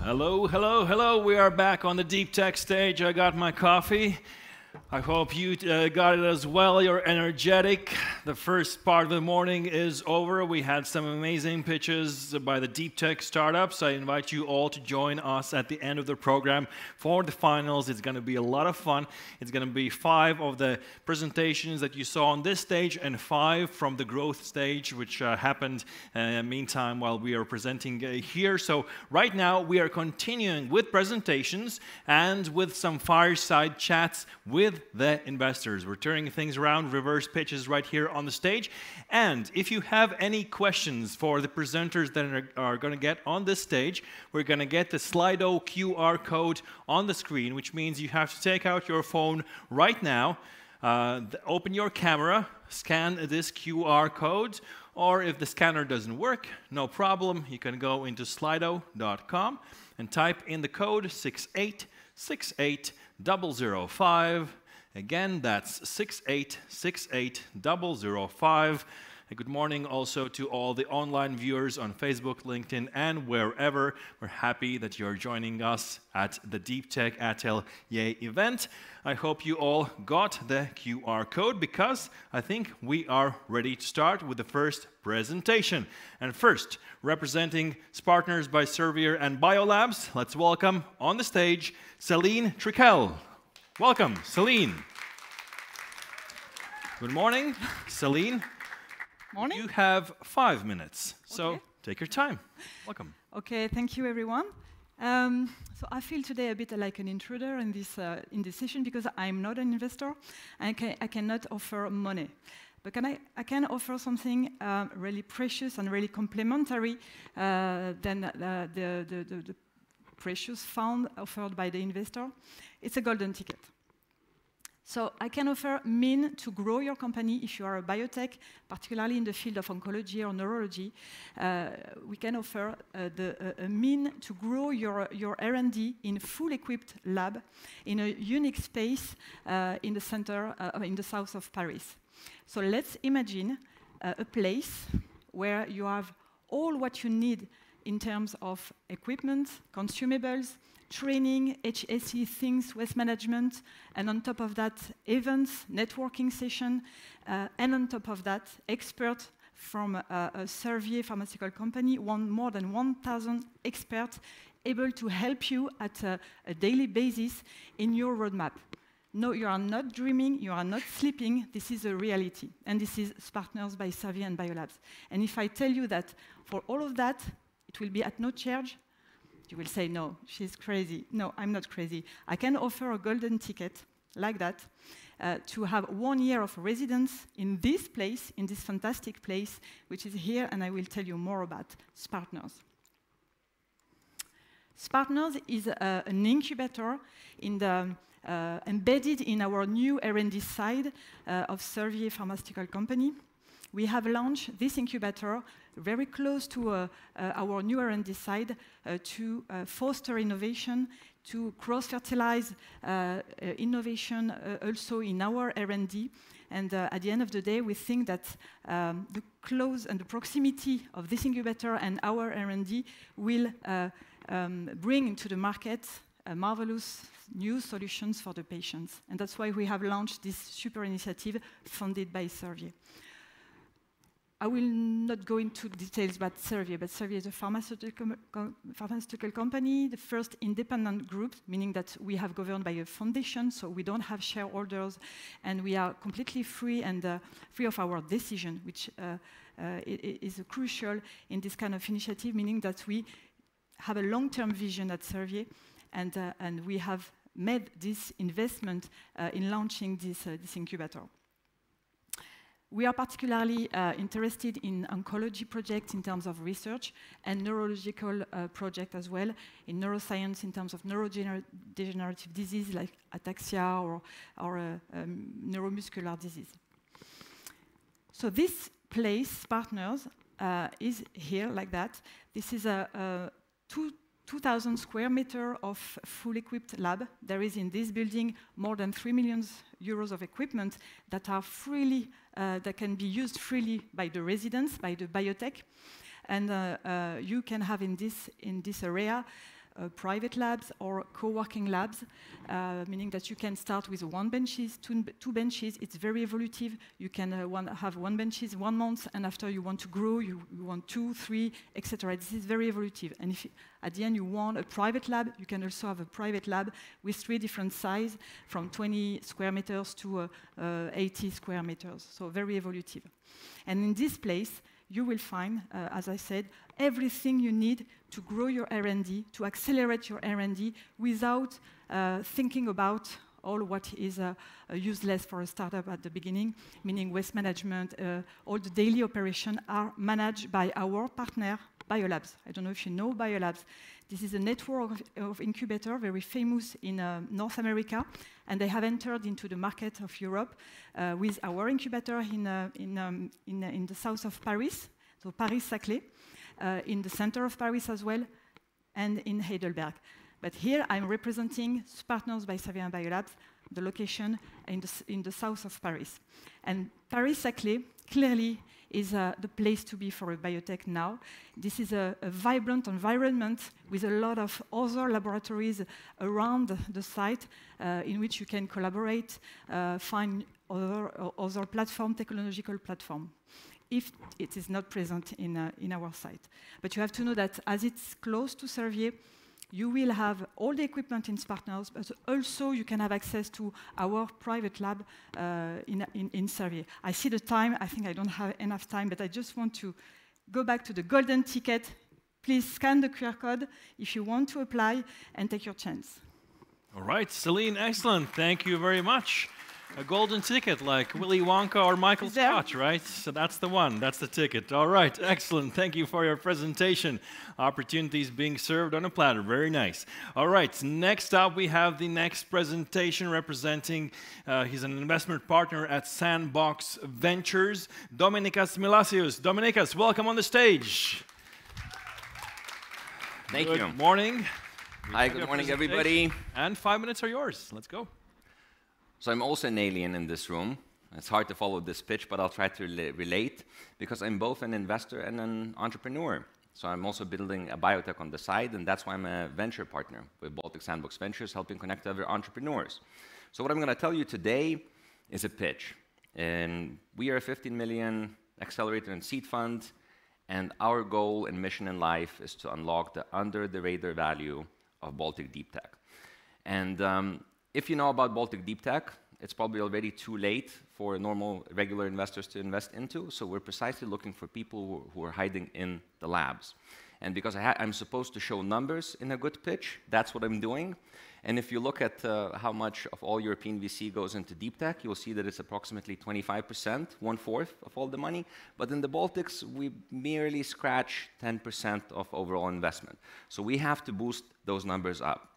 Hello, hello, hello. We are back on the Deep Tech stage. I got my coffee. I hope you got it as well. You're energetic. The first part of the morning is over. We had some amazing pitches by the Deep Tech startups. I invite you all to join us at the end of the program for the finals. It's going to be a lot of fun. It's going to be 5 of the presentations that you saw on this stage and 5 from the growth stage, which happened meantime while we are presenting here. So right now we are continuing with presentations and with some fireside chats with the investors. We're turning things around, reverse pitches right here on the stage. And if you have any questions for the presenters that are going to get on this stage, we're going to get the Slido QR code on the screen, which means you have to take out your phone right now, open your camera, scan this QR code, or if the scanner doesn't work, no problem, you can go into slido.com and type in the code 6868005. Again, that's 6868005. Good morning also to all the online viewers on Facebook, LinkedIn, and wherever. We're happy that you're joining us at the Deep Tech Atelier event. I hope you all got the QR code because I think we are ready to start with the first presentation. And first, representing Partners by Servier and Biolabs, let's welcome on the stage Celine Trickel. Welcome, Celine. Good morning, Celine. Morning. You have 5 minutes, so take your time. Welcome. Okay, thank you, everyone. So I feel today a bit like an intruder in this session because I'm not an investor. I cannot offer money. But I can offer something really precious and really complementary than the precious fund offered by the investor. It's a golden ticket. So I can offer mean to grow your company if you are a biotech, particularly in the field of oncology or neurology. We can offer a mean to grow your R&D in a full-equipped lab in a unique space in the center, in the south of Paris. So let's imagine a place where you have all what you need in terms of equipment, consumables, training, HSE things, waste management, and on top of that, events, networking session, and on top of that, experts from a Servier pharmaceutical company, more than 1,000 experts able to help you at a daily basis in your roadmap. No, you are not dreaming, you are not sleeping, this is a reality. And this is Partners by Servier and Biolabs. And if I tell you that for all of that, it will be at no charge, you will say, no, she's crazy. No, I'm not crazy. I can offer a golden ticket like that to have 1 year of residence in this place, in this fantastic place, which is here, and I will tell you more about Partners. Partners is an incubator embedded in our new R&D side of Servier pharmaceutical company. We have launched this incubator very close to our new R&D side to foster innovation, to cross-fertilize innovation also in our R&D. And at the end of the day, we think that the close and the proximity of this incubator and our R&D will bring to the market marvelous new solutions for the patients. And that's why we have launched this super initiative funded by Servier. I will not go into details about Servier, but Servier is a pharmaceutical company, the first independent group, meaning that we have governed by a foundation, so we don't have shareholders, and we are completely free and free of our decision, which is crucial in this kind of initiative, meaning that we have a long-term vision at Servier, and we have made this investment in launching this incubator. We are particularly interested in oncology projects in terms of research and neurological projects as well, in neuroscience in terms of neurodegenerative disease like ataxia or neuromuscular disease. So this place, Partners, is here like that. This is a 2,000 square meter of full-equipped lab. There is in this building more than 3 million euros of equipment that are freely, that can be used freely by the residents, by the biotech. And you can have in this area private labs or co-working labs, meaning that you can start with one benches, two benches. It's very evolutive. You can have one benches 1 month, and after you want to grow, you want 2, 3, etc. This is very evolutive. And if at the end you want a private lab, you can also have a private lab with 3 different sizes, from 20 square meters to 80 square meters. So very evolutive. And in this place, you will find, as I said, everything you need to grow your R&D, to accelerate your R&D without thinking about all what is useless for a startup at the beginning, meaning waste management. All the daily operations are managed by our partner, Biolabs. I don't know if you know Biolabs. This is a network of incubators, very famous in North America, and they have entered into the market of Europe with our incubator in the south of Paris, so Paris-Saclay, in the center of Paris as well, and in Heidelberg. But here I'm representing Partners by Xavier and Biolabs, the location in the south of Paris. And Paris-Saclay clearly is the place to be for a biotech now. This is a vibrant environment with a lot of other laboratories around the site in which you can collaborate, find other platform, technological platform, if it is not present in our site. But you have to know that as it's close to Servier, you will have all the equipment in Partners, but also you can have access to our private lab in Servier. I see the time. I think I don't have enough time, but I just want to go back to the golden ticket. Please scan the QR code if you want to apply and take your chance. All right, Celine, excellent. Thank you very much. A golden ticket like Willy Wonka or Michael Scott, right? So that's the one, that's the ticket. All right, excellent. Thank you for your presentation. Opportunities being served on a platter, very nice. All right, next up we have the next presentation representing, he's an investment partner at Sandbox Ventures, Dominikas Milasius. Dominikas, welcome on the stage. Thank you. Good morning. Hi, good morning, everybody. And 5 minutes are yours. Let's go. So I'm also an alien in this room. It's hard to follow this pitch, but I'll try to relate because I'm both an investor and an entrepreneur. So I'm also building a biotech on the side, and that's why I'm a venture partner with Baltic Sandbox Ventures, helping connect other entrepreneurs. So what I'm going to tell you today is a pitch. And we are a 15 million accelerator and seed fund, and our goal and mission in life is to unlock the under-the-radar value of Baltic Deep Tech. And if you know about Baltic Deep Tech, it's probably already too late for normal, regular investors to invest into. So we're precisely looking for people who are hiding in the labs. And because I'm supposed to show numbers in a good pitch, that's what I'm doing. And if you look at how much of all European VC goes into deep tech, you'll see that it's approximately 25%, 1/4 of all the money. But in the Baltics, we merely scratch 10% of overall investment. So we have to boost those numbers up.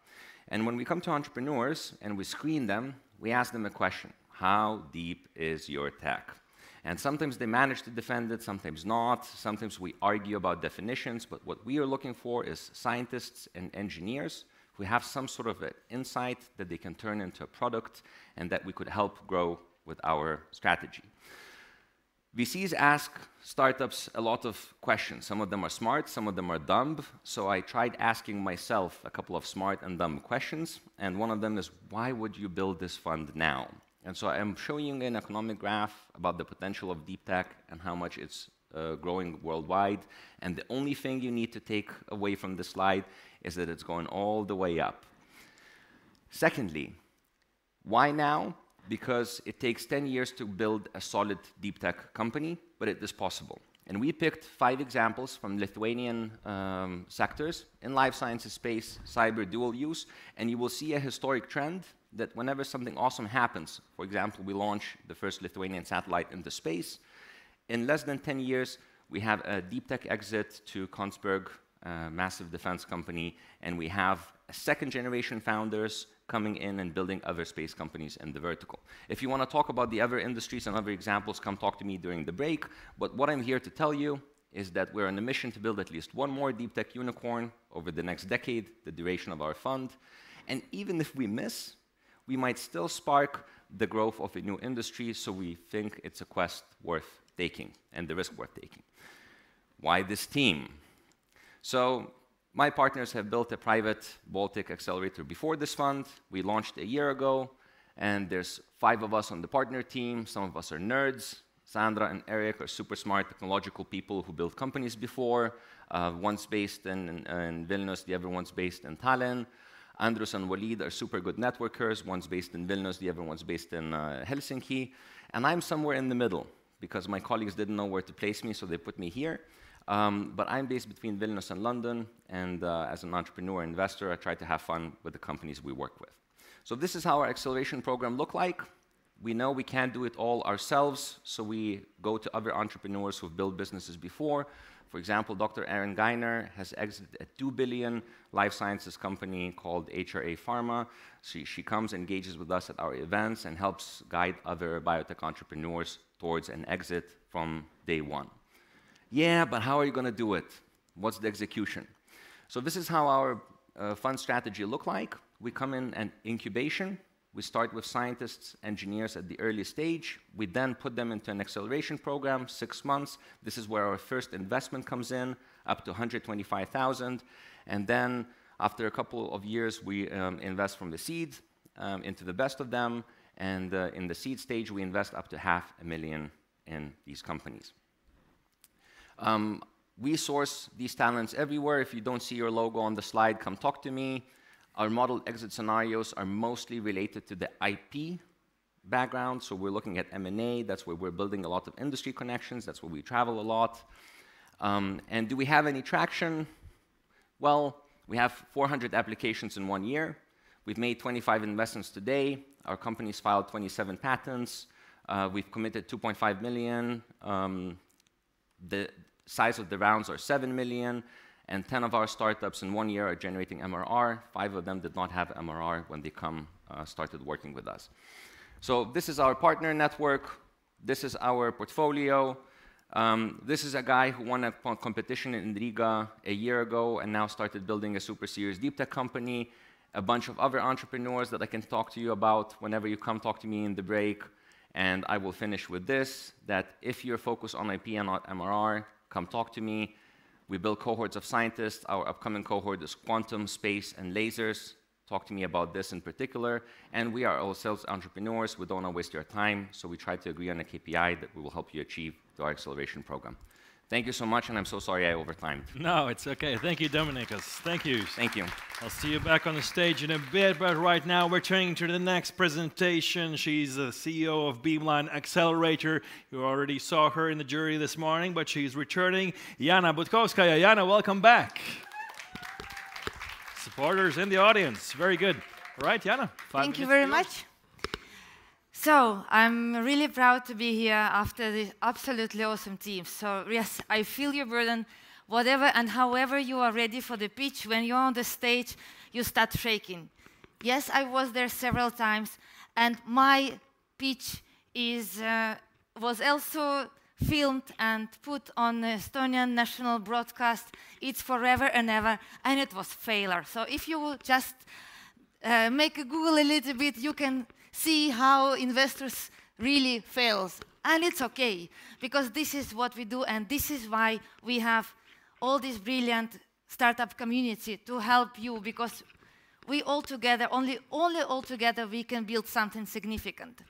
And when we come to entrepreneurs and we screen them, we ask them a question: how deep is your tech? And sometimes they manage to defend it, sometimes not. Sometimes we argue about definitions, but what we are looking for is scientists and engineers who have some sort of an insight that they can turn into a product and that we could help grow with our strategy. VCs ask startups a lot of questions. Some of them are smart, some of them are dumb. So I tried asking myself a couple of smart and dumb questions. And one of them is, why would you build this fund now? And so I'm showing you an economic graph about the potential of deep tech and how much it's growing worldwide. And the only thing you need to take away from this slide is that it's going all the way up. Secondly, why now? Because it takes 10 years to build a solid deep tech company, but it is possible. And we picked 5 examples from Lithuanian sectors in life sciences space, cyber, dual use, and you will see a historic trend that whenever something awesome happens, for example, we launch the first Lithuanian satellite into space, in less than 10 years, we have a deep tech exit to Kongsberg, a massive defense company, and we have second generation founders coming in and building other space companies in the vertical. If you want to talk about the other industries and other examples, come talk to me during the break. But what I'm here to tell you is that we're on a mission to build at least one more deep tech unicorn over the next decade, the duration of our fund. And even if we miss, we might still spark the growth of a new industry, so we think it's a quest worth taking and the risk worth taking. Why this team? So My partners have built a private Baltic accelerator before this fund. We launched a year ago, and there's 5 of us on the partner team. Some of us are nerds. Sandra and Eric are super smart technological people who built companies before. One's based in Vilnius, the other one's based in Tallinn. Andrus and Walid are super good networkers. One's based in Vilnius, the other one's based in Helsinki. And I'm somewhere in the middle, because my colleagues didn't know where to place me, so they put me here. But I'm based between Vilnius and London, and as an entrepreneur investor, I try to have fun with the companies we work with. So this is how our acceleration program looks like. We know we can't do it all ourselves, so we go to other entrepreneurs who've built businesses before. For example, Dr. Erin Geiner has exited a $2 billion life sciences company called HRA Pharma. She comes, engages with us at our events, and helps guide other biotech entrepreneurs towards an exit from day one. Yeah, but how are you going to do it? What's the execution? So this is how our fund strategy look like. We come in at incubation. We start with scientists, engineers at the early stage. We then put them into an acceleration program, 6 months. This is where our first investment comes in, up to 125,000. And then after a couple of years, we invest from the seed into the best of them. And in the seed stage, we invest up to $500,000 in these companies. We source these talents everywhere. If you don't see your logo on the slide, come talk to me. Our model exit scenarios are mostly related to the IP background. So we're looking at M&A. That's where we're building a lot of industry connections. That's where we travel a lot. And do we have any traction? Well, we have 400 applications in 1 year. We've made 25 investments today. Our company's filed 27 patents. We've committed 2.5 million. The size of the rounds are 7 million. And 10 of our startups in 1 year are generating MRR. 5 of them did not have MRR when they started working with us. So this is our partner network. This is our portfolio. This is a guy who won a competition in Riga a year ago and now started building a super serious deep tech company. A bunch of other entrepreneurs that I can talk to you about whenever you come talk to me in the break. And I will finish with this, that if you're focused on IP and not MRR, come talk to me. We build cohorts of scientists. Our upcoming cohort is quantum, space, and lasers. Talk to me about this in particular. And we are ourselves entrepreneurs. We don't want to waste your time, so we try to agree on a KPI that we will help you achieve through our acceleration program. Thank you so much, and I'm so sorry I overtimed. No, it's okay. Thank you, Dominicus. Thank you. Thank you. I'll see you back on the stage in a bit, but right now we're turning to the next presentation. She's the CEO of Beamline Accelerator. You already saw her in the jury this morning, but she's returning. Jana Budkowskaja. Jana, welcome back. Supporters in the audience. Very good. All right, Jana. Thank you very much. So, I'm really proud to be here after this absolutely awesome team. So, yes, I feel your burden. Whatever and however you are ready for the pitch, when you're on the stage, you start shaking. Yes, I was there several times, and my pitch was also filmed and put on Estonian national broadcast. It's forever and ever, and it was failure. So if you will just make a Google a little bit, you can see how investors really fails. And it's okay, because this is what we do, and this is why we have all this brilliant startup community to help you, because we all together, only all together, we can build something significant.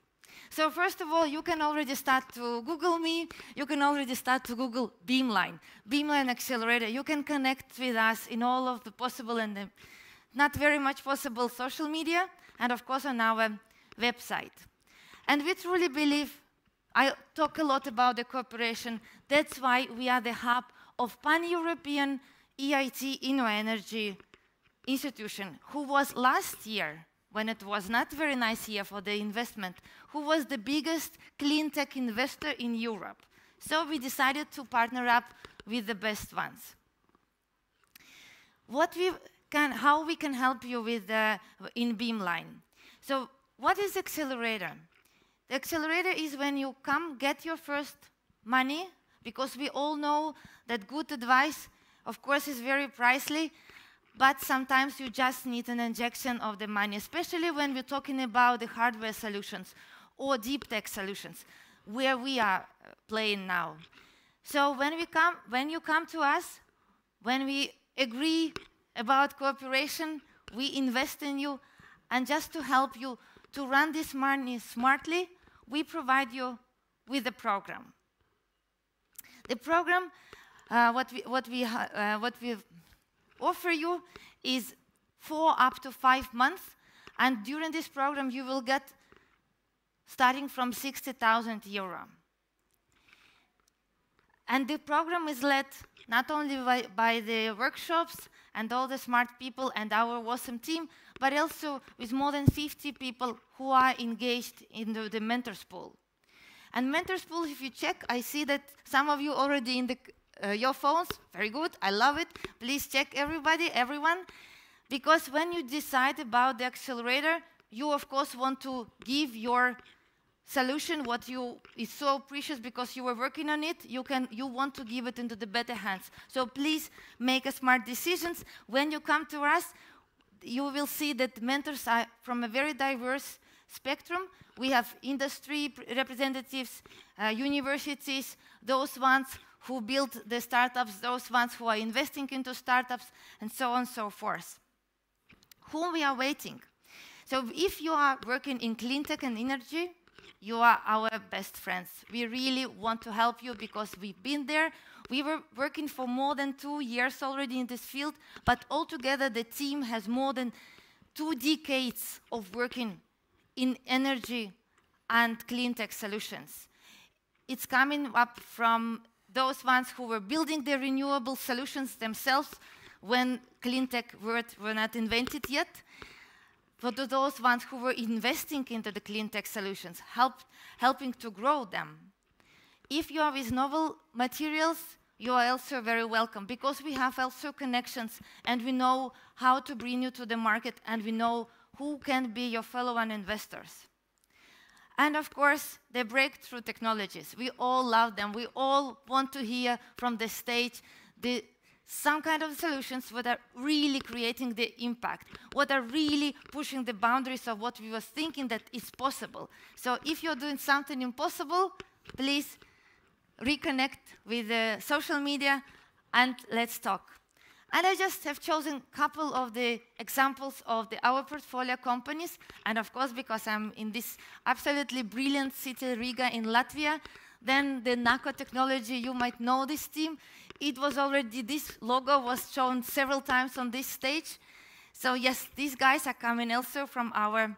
So first of all, you can already start to Google me. You can already start to Google Beamline, Beamline Accelerator. You can connect with us in all of the possible and the not very much possible social media, and of course on our website. And we truly believe, I talk a lot about the cooperation. That's why we are the hub of pan-European EIT InnoEnergy institution, who was last year, when it was not a very nice year for the investment, who was the biggest clean tech investor in Europe. So we decided to partner up with the best ones. How we can help you with in Beamline. So what is accelerator? The accelerator is when you come get your first money, because we all know that good advice, of course, is very pricey, but sometimes you just need an injection of the money, especially when we're talking about the hardware solutions or deep tech solutions, where we are playing now. So when you come to us, when we agree about cooperation. We invest in you. And just to help you to run this money smartly, we provide you with a program. The program, what we offer you is 4 up to 5 months. And during this program, you will get starting from 60,000 euro. And the program is led not only by the workshops and all the smart people and our awesome team, but also with more than 50 people who are engaged in the Mentors Pool. And Mentors Pool, if you check, I see that some of you already in your phones. Very good, I love it. Please check everyone. Because when you decide about the accelerator, you of course want to give your solution, what is so precious because you were working on it, you want to give it into the better hands. So please make smart decisions. When you come to us, you will see that mentors are from a very diverse spectrum. We have industry representatives, universities, those ones who build the startups, those ones who are investing into startups, and so on and so forth. Whom we are waiting. So if you are working in clean tech and energy, you are our best friends. We really want to help you because we've been there. We were working for more than 2 years already in this field, but altogether the team has more than 2 decades of working in energy and clean tech solutions. It's coming up from those ones who were building the renewable solutions themselves when clean tech were not invented yet, but to those ones who were investing into the clean tech solutions, helping to grow them. If you are with novel materials, you are also very welcome, because we have also connections, and we know how to bring you to the market, and we know who can be your fellow investors. And of course, the breakthrough technologies. We all love them. We all want to hear from the stage some kind of solutions that are really creating the impact, what are really pushing the boundaries of what we were thinking that is possible. So if you're doing something impossible, please reconnect with the social media and let's talk. And I just have chosen a couple of the examples of our portfolio companies. And of course, because I'm in this absolutely brilliant city, Riga in Latvia, then the NACO technology, you might know this team. It was already, this logo was shown several times on this stage. So yes, these guys are coming also from our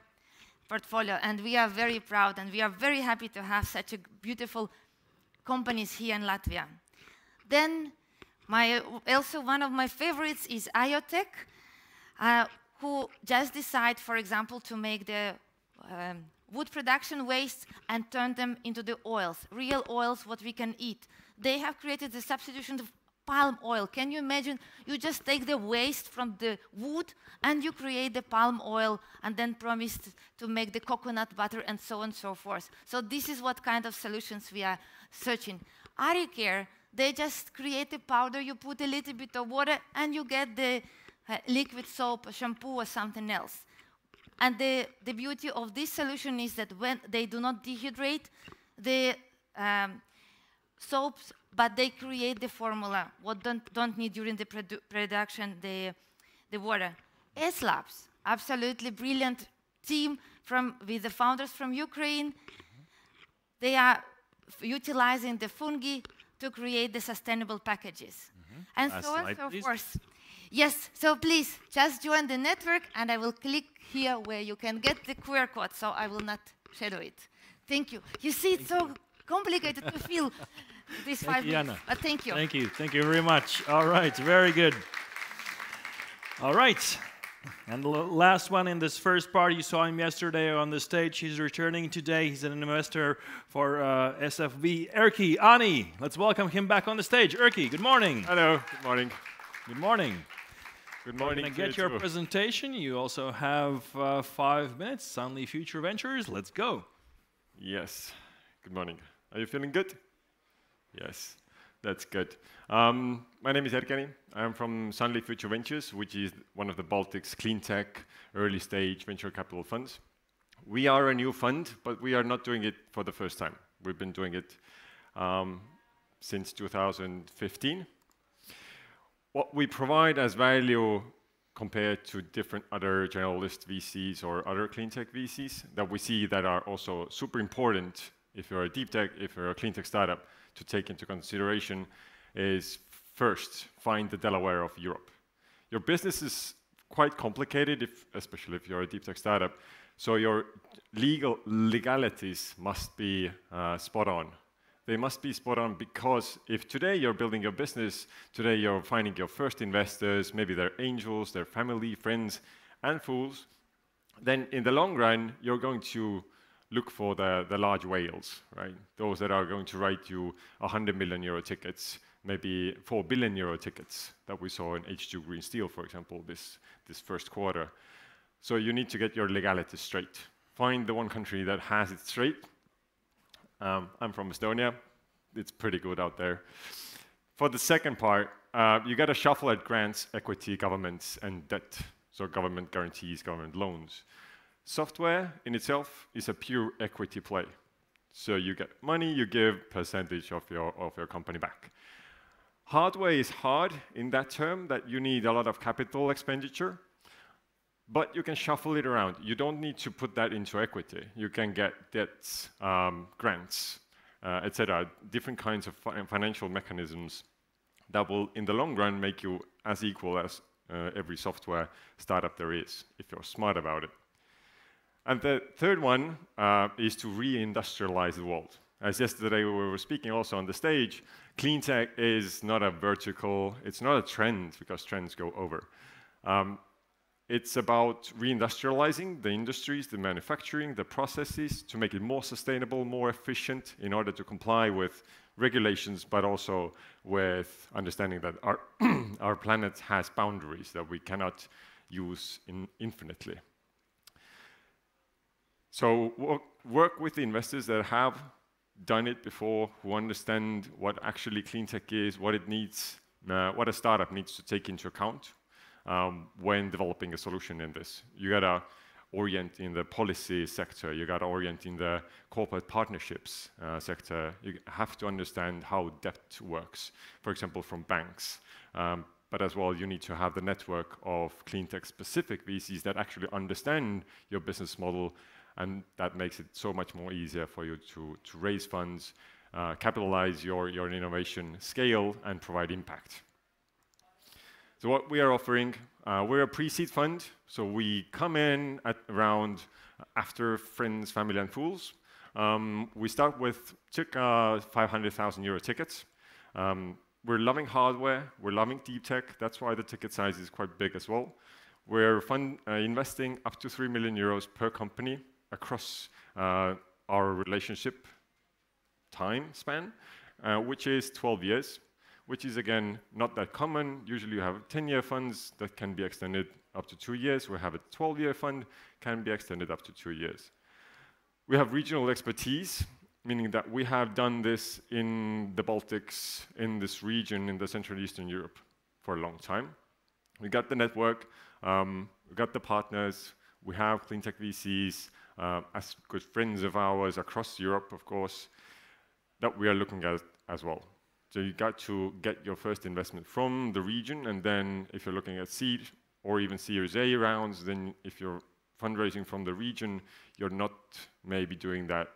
portfolio, and we are very proud, and we are very happy to have such a beautiful companies here in Latvia. Then also one of my favorites is IoTech, who just decide, for example, to make the wood production waste and turn them into the oils, real oils, what we can eat. They have created the substitution of palm oil. Can you imagine? You just take the waste from the wood and you create the palm oil and then promise to make the coconut butter and so on and so forth. So this is what kind of solutions we are searching. AriCare, they just create a powder, you put a little bit of water and you get the liquid soap, shampoo or something else. And the beauty of this solution is that when they do not dehydrate the soaps, but they create the formula, what don't need during the production, the water. S-Labs, absolutely brilliant team with the founders from Ukraine. They are utilizing the fungi to create the sustainable packages. And so on and so forth. Yes, so please, just join the network, and I will click here where you can get the QR code, so I will not shadow it. Thank you. You see, it's so complicated to fill these 5 minutes, but thank you. Thank you very much. All right, very good. All right, and the last one in this first part, you saw him yesterday on the stage. He's returning today. He's an investor for SFB, Erkki Ani. Let's welcome him back on the stage. Erkki, good morning. Hello, good morning. Good morning. Good morning. We're going to get your presentation. You also have 5 minutes. Sunly Future Ventures. Let's go. Yes. Good morning. Are you feeling good? Yes, that's good. My name is Erkki Ani. I'm from Sunly Future Ventures, which is one of the Baltics clean tech early stage venture capital funds. We are a new fund, but we are not doing it for the first time. We've been doing it since 2015. What we provide as value compared to different other generalist VCs or other clean tech VCs that we see that are also super important if you're a deep tech, if you're a clean tech startup, to take into consideration is first, find the Delaware of Europe. Your business is quite complicated, especially if you're a deep tech startup, so your legalities must be spot on. They must be spot on because if today you're building your business, today you're finding your first investors, maybe they're angels, they're family, friends, and fools, then in the long run, you're going to look for the large whales, right? Those that are going to write you 100 million euro tickets, maybe 4 billion euro tickets that we saw in H2 Green Steel, for example, this first quarter. So you need to get your legalities straight. Find the one country that has it straight. I'm from Estonia. It's pretty good out there. For the second part, you got to shuffle at grants, equity, governments, and debt. So government guarantees, government loans. Software in itself is a pure equity play. So you get money, you give percentage of your company back. Hardware is hard in that term that you need a lot of capital expenditure, but you can shuffle it around. You don't need to put that into equity. You can get debts, grants, etc. Different kinds of financial mechanisms that will, in the long run, make you as equal as every software startup there is, if you're smart about it. And the third one is to re-industrialize the world. As yesterday we were speaking also on the stage, clean tech is not a vertical, it's not a trend because trends go over. It's about reindustrializing the industries, the manufacturing, the processes to make it more sustainable, more efficient in order to comply with regulations, but also with understanding that our planet has boundaries that we cannot use infinitely. So work with the investors that have done it before, who understand what actually clean tech is, what it needs, what a startup needs to take into account when developing a solution in this. You gotta orient in the policy sector, you gotta orient in the corporate partnerships sector. You have to understand how debt works, for example, from banks. But as well, you need to have the network of clean tech specific VCs that actually understand your business model, and that makes it so much more easier for you to raise funds, capitalize your innovation, scale, and provide impact. So what we are offering, we're a pre-seed fund, so we come in at around after friends, family, and fools. We start with 500,000 euro tickets. We're loving hardware, we're loving deep tech, that's why the ticket size is quite big as well. We're investing up to 3 million euros per company across our relationship time span, which is 12 years. Which is, again, not that common. Usually you have 10-year funds that can be extended up to 2 years. We have a 12-year fund, can be extended up to 2 years. We have regional expertise, meaning that we have done this in the Baltics, in this region, in the Central Eastern Europe for a long time. We got the network, we got the partners, we have clean tech VCs, as good friends of ours across Europe, of course, that we are looking at as well. So you got to get your first investment from the region, and then if you're looking at seed or even Series A rounds, then if you're fundraising from the region, you're not maybe doing that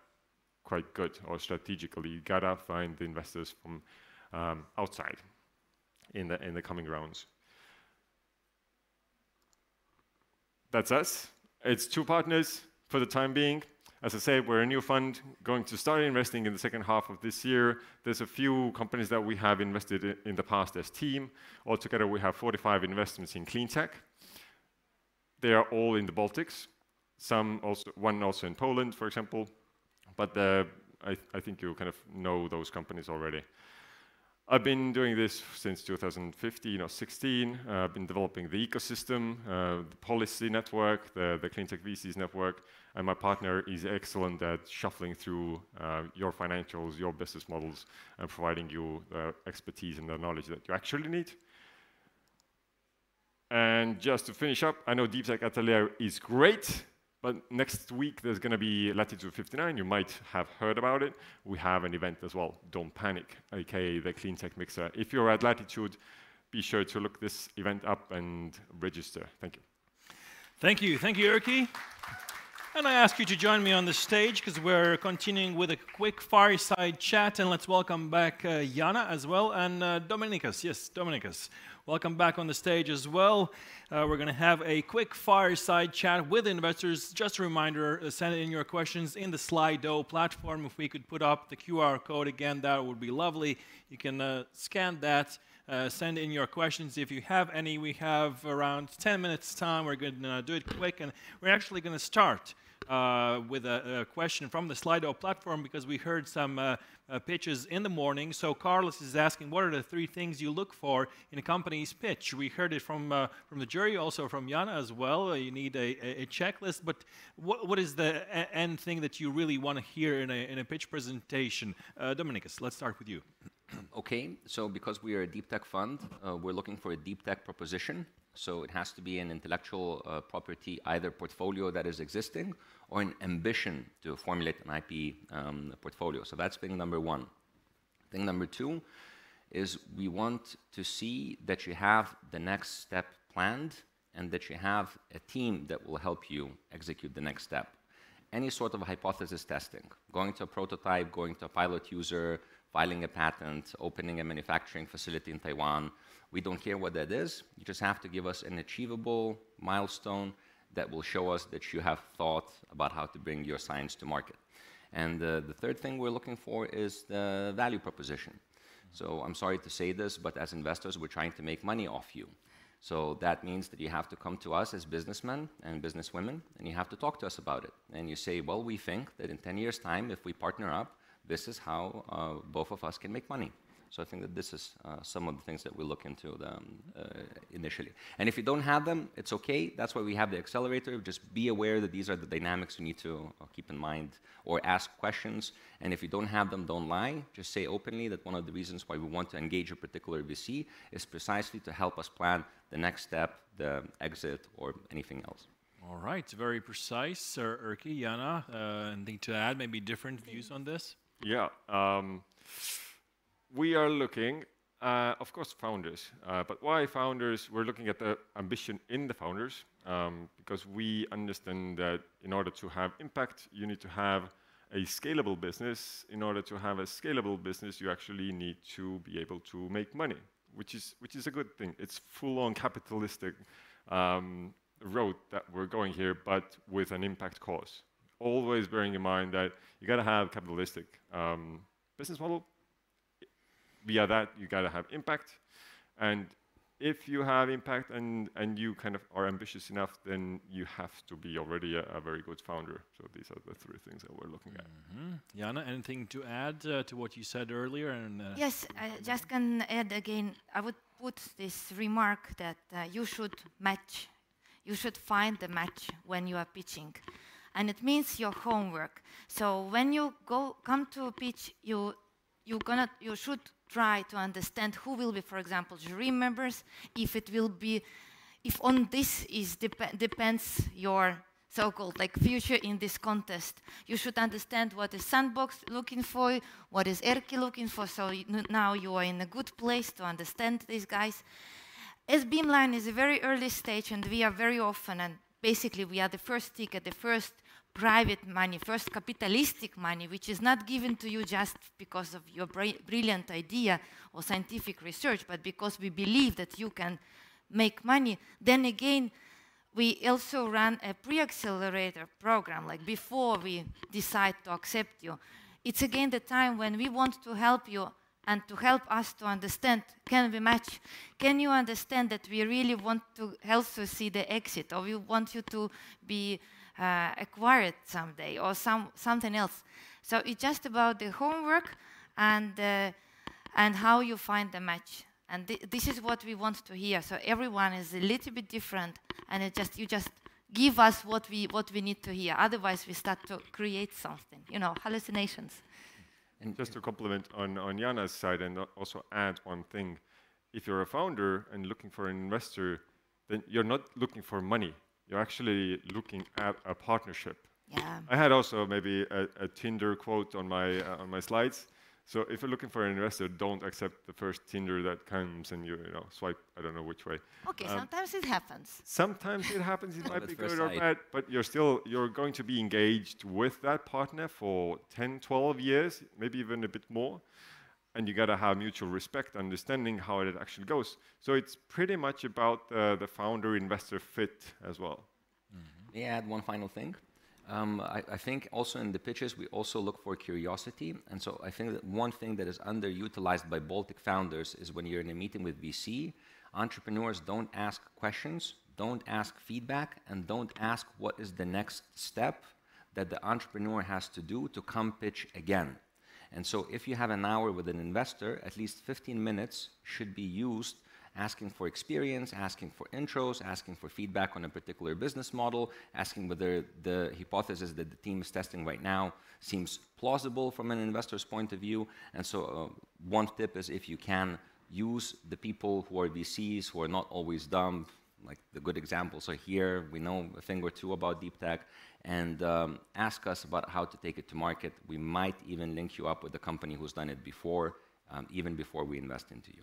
quite good or strategically. You gotta find the investors from outside in the coming rounds. That's us. It's 2 partners for the time being. As I said, we're a new fund going to start investing in the second half of this year. There's a few companies that we have invested in the past as team. Altogether, we have 45 investments in clean tech. They are all in the Baltics. One also in Poland, for example. But I think you kind of know those companies already. I've been doing this since 2015 or 16. I've been developing the ecosystem, the policy network, the clean tech VCs network, and my partner is excellent at shuffling through your financials, your business models, and providing you the expertise and the knowledge that you actually need. And just to finish up, I know Deep Tech Atelier is great, but next week there's going to be Latitude 59. You might have heard about it. We have an event as well, Don't Panic, aka the Clean Tech Mixer. If you're at Latitude, be sure to look this event up and register. Thank you. Thank you. Thank you, Erkki. And I ask you to join me on the stage because we're continuing with a quick fireside chat. And let's welcome back Jana as well and Dominicus. Yes, Dominicus. Welcome back on the stage as well. We're going to have a quick fireside chat with investors. Just a reminder, send in your questions in the Slido platform. If we could put up the QR code again, that would be lovely. You can scan that. Send in your questions if you have any. We have around 10 minutes time. We're going to do it quick, and we're actually going to start with a question from the Slido platform because we heard some pitches in the morning. So Carlos is asking, what are the 3 things you look for in a company's pitch? We heard it from the jury, also from Jana as well. You need a checklist, but what is the end thing that you really want to hear in a pitch presentation? Dominicus, let's start with you. Okay, so because we are a deep tech fund, we're looking for a deep tech proposition. So it has to be an intellectual property, either portfolio that is existing or an ambition to formulate an IP portfolio. So that's thing number 1. Thing number 2 is we want to see that you have the next step planned and that you have a team that will help you execute the next step. Any sort of hypothesis testing, going to a prototype, going to a pilot user, filing a patent, opening a manufacturing facility in Taiwan. We don't care what that is. You just have to give us an achievable milestone that will show us that you have thought about how to bring your science to market. And the third thing we're looking for is the value proposition. So I'm sorry to say this, but as investors, we're trying to make money off you. So that means that you have to come to us as businessmen and businesswomen, and you have to talk to us about it. And you say, well, we think that in 10 years' time, if we partner up, this is how both of us can make money. So I think that this is some of the things that we look into initially. And if you don't have them, it's okay. That's why we have the accelerator. Just be aware that these are the dynamics you need to keep in mind or ask questions. And if you don't have them, don't lie. Just say openly that one of the reasons why we want to engage a particular VC is precisely to help us plan the next step, the exit, or anything else. All right, very precise. Erkki, Jana, anything to add? Maybe different views on this? Yeah, we are looking, of course, founders. But why founders? We're looking at the ambition in the founders because we understand that in order to have impact, you need to have a scalable business. In order to have a scalable business, you actually need to be able to make money, which is a good thing. It's full-on capitalistic road that we're going here, but with an impact cause. Always bearing in mind that you got to have capitalistic business model. Via that, you got to have impact. And if you have impact and you kind of are ambitious enough, then you have to be already a very good founder. So these are the 3 things that we're looking at. Jana, anything to add to what you said earlier? And, yes, I just can add again, I would put this remark that you should match. You should find the match when you are pitching. And it means your homework. So when you come to a pitch, you should try to understand who will be, for example, jury members. If on this depends your so-called like future in this contest, you should understand what is Sandbox looking for, what is Erkki looking for. So now you are in a good place to understand these guys. As Beamline is a very early stage, and we are very often, and basically we are the first ticket, the first private money, first capitalistic money, which is not given to you just because of your brilliant idea or scientific research, but because we believe that you can make money. Then again, we also run a pre-accelerator program, like before we decide to accept you. It's again the time when we want to help you and to help us to understand, can we match? Can you understand that we really want to also see the exit, or we want you to be acquired someday, or something else? So it's just about the homework and how you find the match. And this is what we want to hear. So everyone is a little bit different, and you just give us what we need to hear. Otherwise, we start to create something, hallucinations. And just to complement on Jana's side and also add one thing, if you're a founder and looking for an investor, then you're not looking for money. You're actually looking at a partnership. Yeah. I had also maybe a Tinder quote on my slides. So if you're looking for an investor, don't accept the first Tinder that comes and you know, swipe, I don't know which way. Okay, sometimes it happens. Sometimes it happens, it might be At first good or sight. bad, but you're going to be engaged with that partner for 10, 12 years, maybe even a bit more. And you got to have mutual respect, understanding how it actually goes. So it's pretty much about the founder-investor fit as well. May I add one final thing? I think also in the pitches, we also look for curiosity. And so I think that one thing that is underutilized by Baltic founders is when you're in a meeting with VC, entrepreneurs don't ask questions, don't ask feedback, and don't ask what is the next step that the entrepreneur has to do to come pitch again. And so if you have an hour with an investor, at least 15 minutes should be used asking for experience, asking for intros, asking for feedback on a particular business model, asking whether the hypothesis that the team is testing right now seems plausible from an investor's point of view. And so one tip is if you can use the people who are VCs, who are not always dumb, like the good examples are here, we know a thing or two about deep tech, and ask us about how to take it to market. We might even link you up with a company who's done it before, even before we invest into you.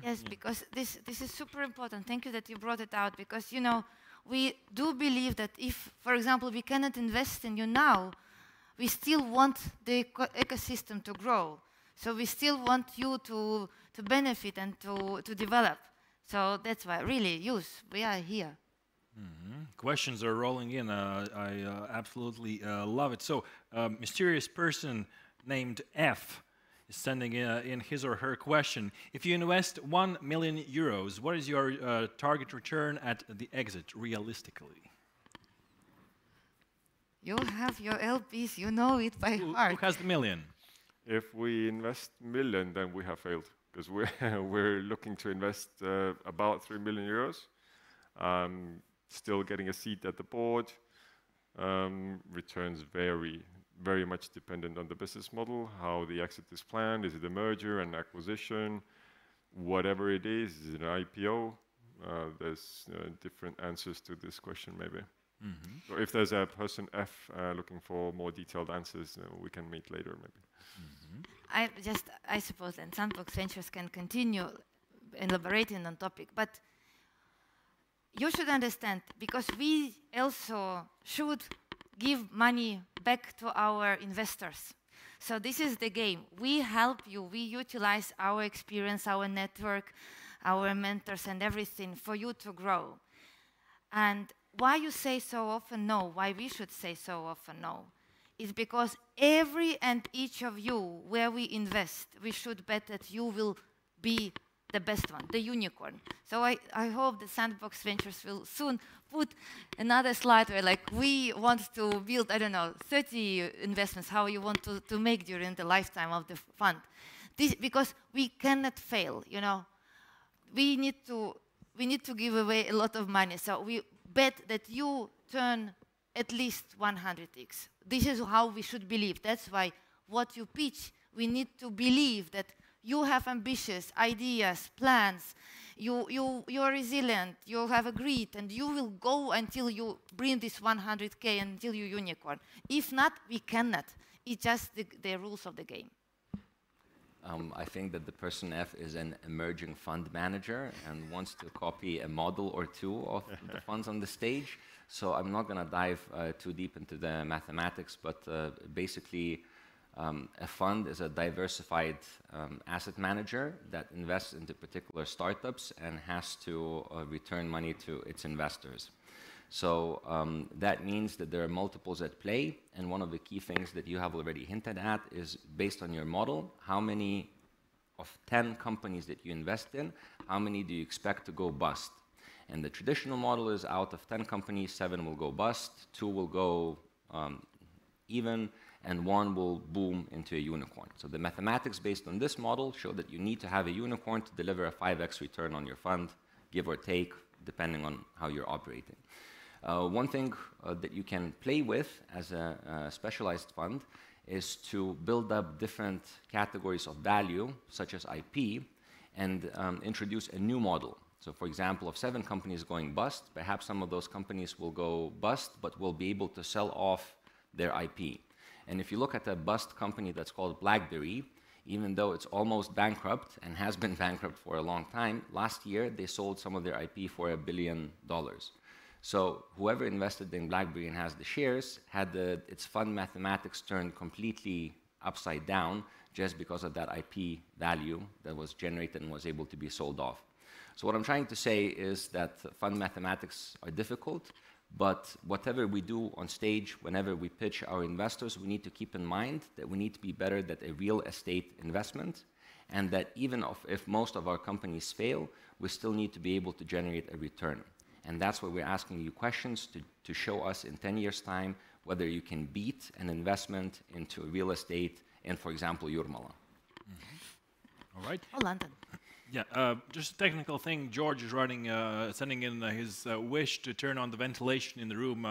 Yes, because this is super important. Thank you that you brought it out, because, you know, we do believe that if, for example, we cannot invest in you now, we still want the ecosystem to grow. So we still want you to benefit and to develop. So that's why, really, we are here. Questions are rolling in. I absolutely love it. So, mysterious person named F is sending in his or her question. If you invest 1 million euros, what is your target return at the exit, realistically? You have your LPs, you know it by heart. Who has the million? If we invest million, then we have failed, because we're looking to invest about 3 million euros. Still getting a seat at the board. Returns vary, very much dependent on the business model, how the exit is planned. Is it a merger, an acquisition? Whatever it is it an IPO? There's different answers to this question, maybe. So if there's a person F looking for more detailed answers, we can meet later, maybe. I suppose, and Sandbox Ventures can continue elaborating on topic, but you should understand, because we also should give money back to our investors. So this is the game. We help you. We utilize our experience, our network, our mentors and everything for you to grow. And why you say so often no, why we should say so often no, is because every and each of you where we invest, we should bet that you will be the best one, the unicorn. So I hope the Sandbox Ventures will soon put another slide where, like, we want to build, I don't know, 30 investments, how you want to make during the lifetime of the fund. Because we cannot fail, you know. We need to give away a lot of money. So we bet that you turn at least 100x. This is how we should believe. That's why what you pitch, we need to believe that you have ambitious ideas, plans, you're resilient, you have a grit, and you will go until you bring this 100K until you unicorn. If not, we cannot. It's just the rules of the game. I think that the person F is an emerging fund manager and wants to copy a model or two of the funds on the stage. So I'm not going to dive too deep into the mathematics, but basically, a fund is a diversified asset manager that invests into particular startups and has to return money to its investors. So that means that there are multiples at play, and one of the key things that you have already hinted at is, based on your model, how many of 10 companies that you invest in, how many do you expect to go bust? And the traditional model is, out of 10 companies, 7 will go bust, 2 will go even, and 1 will boom into a unicorn. So the mathematics based on this model show that you need to have a unicorn to deliver a 5x return on your fund, give or take, depending on how you're operating. One thing that you can play with as a specialized fund is to build up different categories of value, such as IP, and introduce a new model. So for example, if 7 companies going bust, perhaps some of those companies will go bust, but will be able to sell off their IP. And if you look at a bust company that's called BlackBerry, even though it's almost bankrupt and has been bankrupt for a long time, last year they sold some of their IP for $1 billion. So whoever invested in BlackBerry and has the shares had its fund mathematics turned completely upside down just because of that IP value that was generated and was able to be sold off. So what I'm trying to say is that fund mathematics are difficult, but whatever we do on stage, whenever we pitch our investors, we need to keep in mind that we need to be better than a real estate investment, and that even if most of our companies fail, we still need to be able to generate a return. And that's why we're asking you questions to show us in 10 years' time whether you can beat an investment into real estate in, for example, Jurmala. All right. Or London. Yeah, just a technical thing. George is sending in his wish to turn on the ventilation in the room.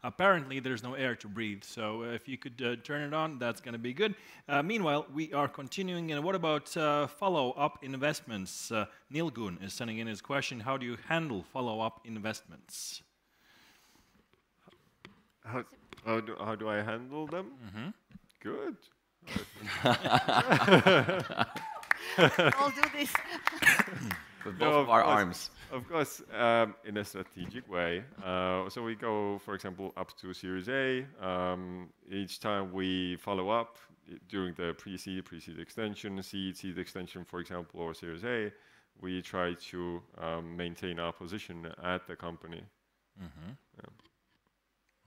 Apparently, there's no air to breathe, so if you could turn it on, that's going to be good. Meanwhile, we are continuing. And what about follow-up investments? Nilgun is sending in his question. How do you handle follow-up investments? How do I handle them? Mm-hmm. Good. I'll do this. With both of our arms. Of course, in a strategic way. So we go, for example, up to Series A. Each time we follow up during the pre-seed extension, seed extension, for example, or Series A, we try to maintain our position at the company. Mm-hmm. Yeah.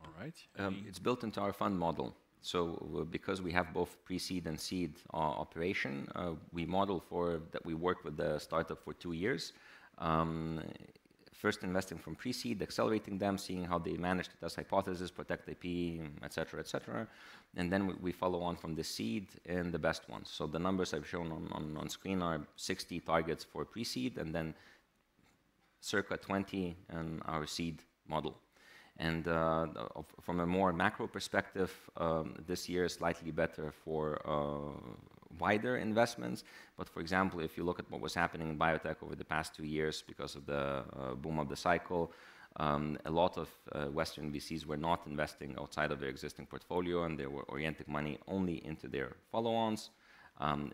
All right. It's built into our fund model. So because we have both pre-seed and seed operation, we model that we work with the startup for 2 years. First investing from pre-seed, accelerating them, seeing how they manage to test hypothesis, protect IP, etc., etc. And then we follow on from the seed in the best ones. So the numbers I've shown on screen are 60 targets for pre-seed and then circa 20 in our seed model. And from a more macro perspective, this year is slightly better for wider investments. But for example, if you look at what was happening in biotech over the past 2 years because of the boom of the cycle, a lot of Western VCs were not investing outside of their existing portfolio, and they were orienting money only into their follow-ons.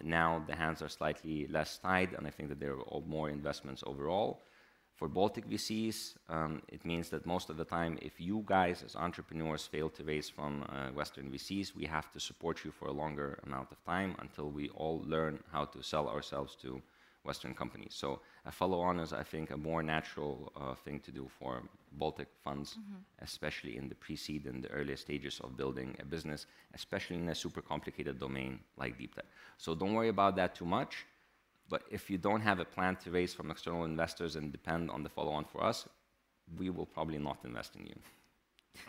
Now the hands are slightly less tied, and I think that there are more investments overall. For Baltic VCs, it means that most of the time, if you guys as entrepreneurs fail to raise from Western VCs, we have to support you for a longer amount of time until we all learn how to sell ourselves to Western companies. So a follow-on is, I think, a more natural thing to do for Baltic funds, especially in the pre-seed and the earlier stages of building a business, especially in a super complicated domain like deep tech. So don't worry about that too much. But if you don't have a plan to raise from external investors and depend on the follow-on for us, we will probably not invest in you.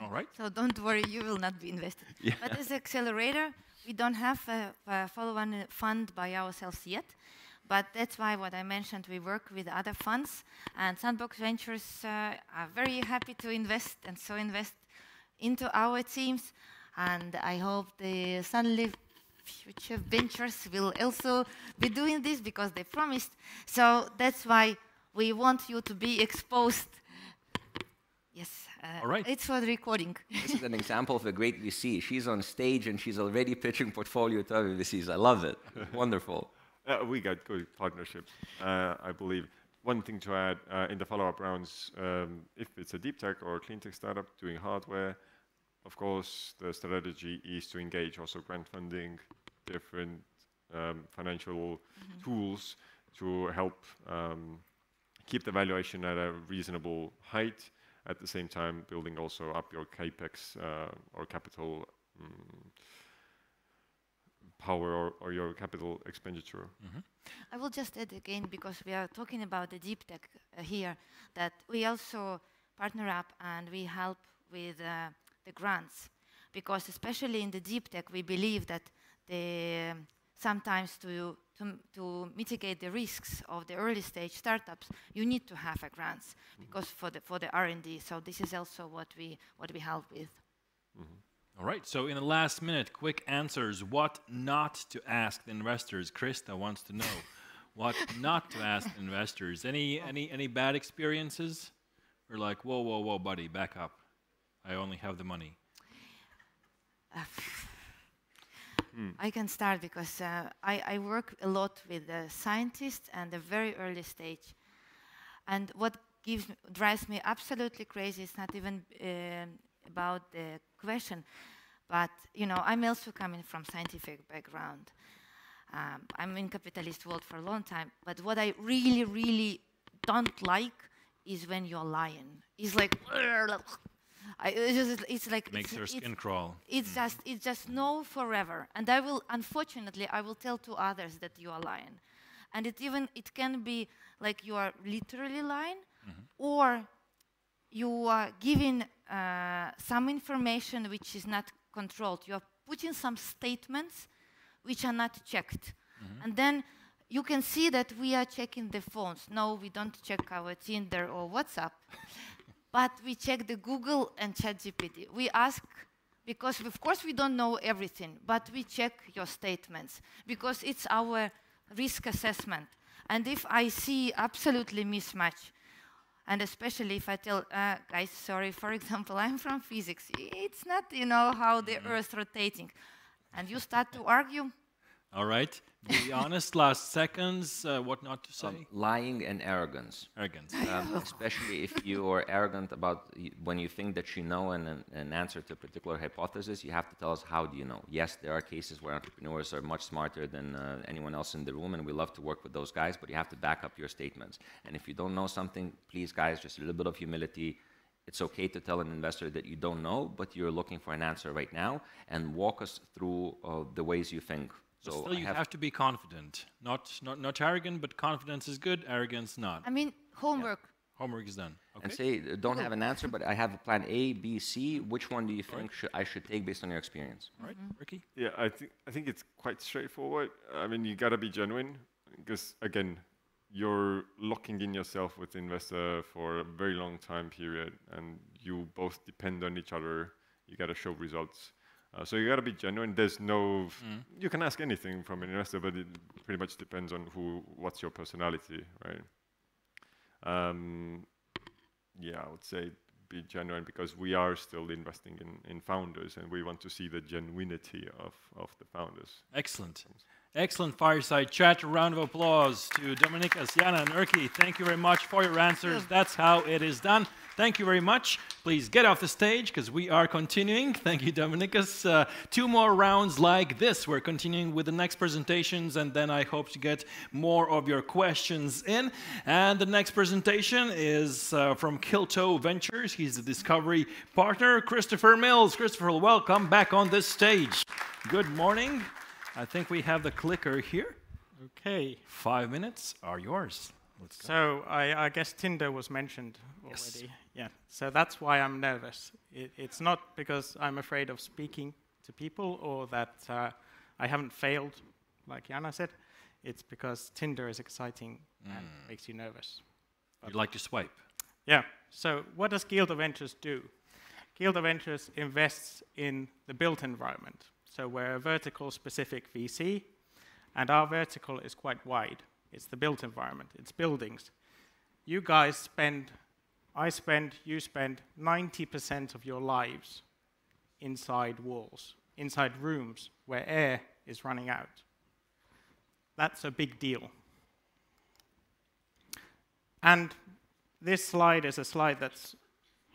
All right. So don't worry, you will not be invested. Yeah. But as accelerator, we don't have a follow-on fund by ourselves yet. But that's why what I mentioned, we work with other funds. And Sandbox Ventures are very happy to invest into our teams. And I hope the Sunlight Future Ventures will also be doing this because they promised. So that's why we want you to be exposed. Yes, all right. It's for the recording. This is an example of a great VC. She's on stage and she's already pitching portfolio to other VCs. I love it. Wonderful. We got good partnerships, I believe. One thing to add, in the follow-up rounds, if it's a deep tech or a clean tech startup doing hardware, of course, the strategy is to engage also grant funding, different financial tools to help keep the valuation at a reasonable height, at the same time building also up your capex or capital power or your capital expenditure. I will just add again, because we are talking about the deep tech here, that we also partner up and we help with the grants, because especially in the deep tech, we believe that sometimes to mitigate the risks of the early stage startups, you need to have a grants because for the R&D. So this is also what we help with. All right. So in the last minute, quick answers. What not to ask the investors? Krista wants to know what not to ask the investors. Any bad experiences? Or like, whoa, buddy, back up. I only have the money. I can start because I work a lot with scientists and the very early stage. And what drives me absolutely crazy is not even about the question, but I'm also coming from scientific background. I'm in capitalist world for a long time, but what I really, really don't like is when you're lying. It's like it's like Makes your skin crawl. It's just no forever. And unfortunately, I will tell to others that you are lying. And it can be like you are literally lying, or you are giving some information which is not controlled. You are putting some statements which are not checked. And then you can see that we are checking the phones. No, we don't check our Tinder or WhatsApp, but we check the Google and ChatGPT. We ask, because of course we don't know everything, but we check your statements because it's our risk assessment. And if I see absolutely mismatch, and especially if I tell, guys, sorry, for example, I'm from physics. It's not, how the Earth rotating. And you start to argue. All right. Be honest, last seconds, what not to say? Lying and arrogance. Arrogance. Especially if you are arrogant about when you think that you know an answer to a particular hypothesis, you have to tell us how do you know. Yes, there are cases where entrepreneurs are much smarter than anyone else in the room, and we love to work with those guys, but you have to back up your statements. And if you don't know something, please, guys, just a little bit of humility. It's okay to tell an investor that you don't know, but you're looking for an answer right now, and walk us through the ways you think. So still you have to be confident. Not arrogant, but confidence is good, arrogance not. I mean, homework. Yeah. Homework is done. Okay. And say, don't have an answer, but I have a plan A, B, C. Which one do you think I should take based on your experience? All right, Ricky? Yeah, I think it's quite straightforward. I mean, you got to be genuine because, again, you're locking in yourself with the investor for a very long time period, and you both depend on each other. You got to show results. So you got to be genuine. There's no, you can ask anything from an investor, but it pretty much depends on what's your personality, right? Yeah, I would say be genuine because we are still investing in founders, and we want to see the genuinity of the founders. Excellent. Excellent fireside chat. A round of applause to Dominicus, Jana, and Erkki. Thank you very much for your answers. That's how it is done. Thank you very much. Please get off the stage because we are continuing. Thank you, Dominicus. 2 more rounds like this. We're continuing with the next presentations, and then I hope to get more of your questions in. And the next presentation is from Kilto Ventures. He's the discovery partner, Christopher Mills. Christopher, welcome back on this stage. Good morning. I think we have the clicker here. Okay. 5 minutes are yours. Let's go. So I guess Tinder was mentioned already. Yes. Yeah. So that's why I'm nervous. It's not because I'm afraid of speaking to people or that I haven't failed, like Jana said. It's because Tinder is exciting and makes you nervous. You'd like to swipe. Yeah. So what does Kilto Ventures do? Kilto Ventures invests in the built environment. So we're a vertical-specific VC, and our vertical is quite wide. It's the built environment. It's buildings. You guys spend, you spend 90% of your lives inside walls, inside rooms where air is running out. That's a big deal. And this slide is a slide that's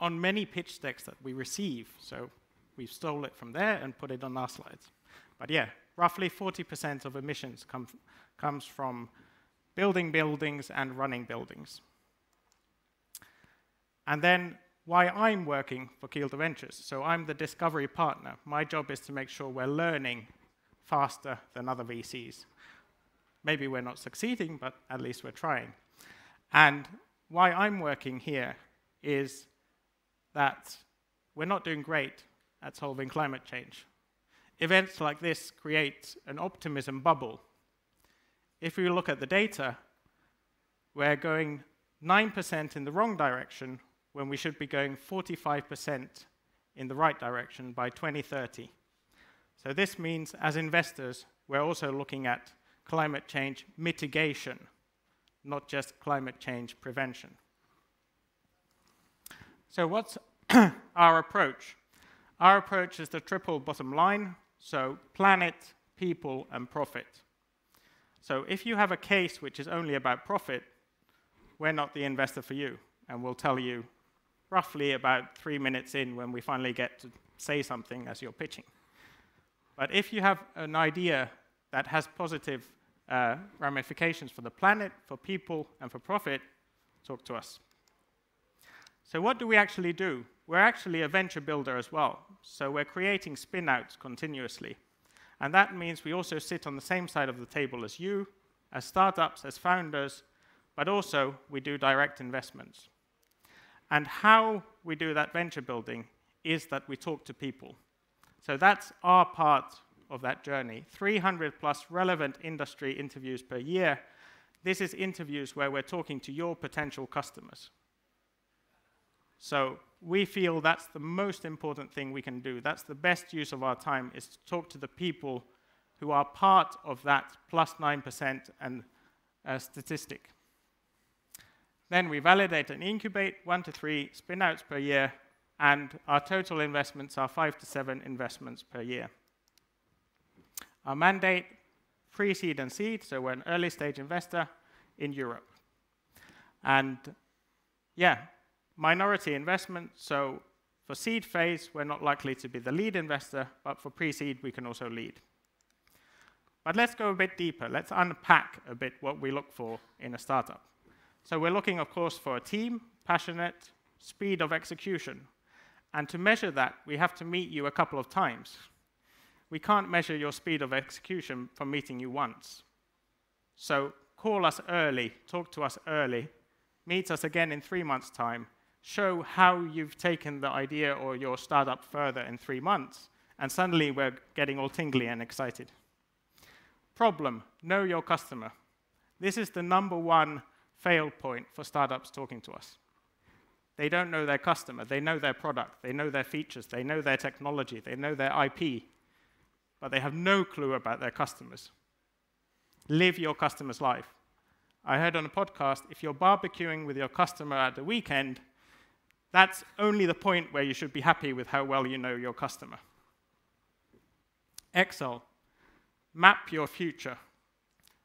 on many pitch decks that we receive. So we've stole it from there and put it on our slides. But yeah, roughly 40% of emissions comes from building buildings and running buildings. And then why I'm working for Kilto Ventures. So I'm the discovery partner. My job is to make sure we're learning faster than other VCs. Maybe we're not succeeding, but at least we're trying. And why I'm working here is that we're not doing great at solving climate change. Events like this create an optimism bubble. If we look at the data, we're going 9% in the wrong direction when we should be going 45% in the right direction by 2030. So this means, as investors, we're also looking at climate change mitigation, not just climate change prevention. So what's our approach? Our approach is the triple bottom line, so planet, people, and profit. So if you have a case which is only about profit, we're not the investor for you, and we'll tell you roughly about 3 minutes in when we finally get to say something as you're pitching. But if you have an idea that has positive ramifications for the planet, for people, and for profit, talk to us. So what do we actually do? We're actually a venture builder as well. So we're creating spin-outs continuously. And that means we also sit on the same side of the table as you, as startups, as founders, but also we do direct investments. And how we do that venture building is that we talk to people. So that's our part of that journey. 300 plus relevant industry interviews per year. This is interviews where we're talking to your potential customers. So we feel that's the most important thing we can do. That's the best use of our time, is to talk to the people who are part of that plus 9% and statistic. Then we validate and incubate 1 to 3 spin-outs per year, and our total investments are 5 to 7 investments per year. Our mandate, pre-seed and seed, so we're an early-stage investor in Europe. And yeah, minority investment, so for seed phase, we're not likely to be the lead investor, but for pre-seed, we can also lead. But let's go a bit deeper. Let's unpack a bit what we look for in a startup. So we're looking, of course, for a team, passionate, speed of execution. And to measure that, we have to meet you a couple of times. We can't measure your speed of execution from meeting you once. So call us early, talk to us early, meet us again in 3 months' time, show how you've taken the idea or your startup further in 3 months, and suddenly we're getting all tingly and excited. Problem, know your customer. This is the #1 fail point for startups talking to us. They don't know their customer, they know their product, they know their features, they know their technology, they know their IP, but they have no clue about their customers. Live your customer's life. I heard on a podcast, if you're barbecuing with your customer at the weekend, that's only the point where you should be happy with how well you know your customer. Excel, map your future.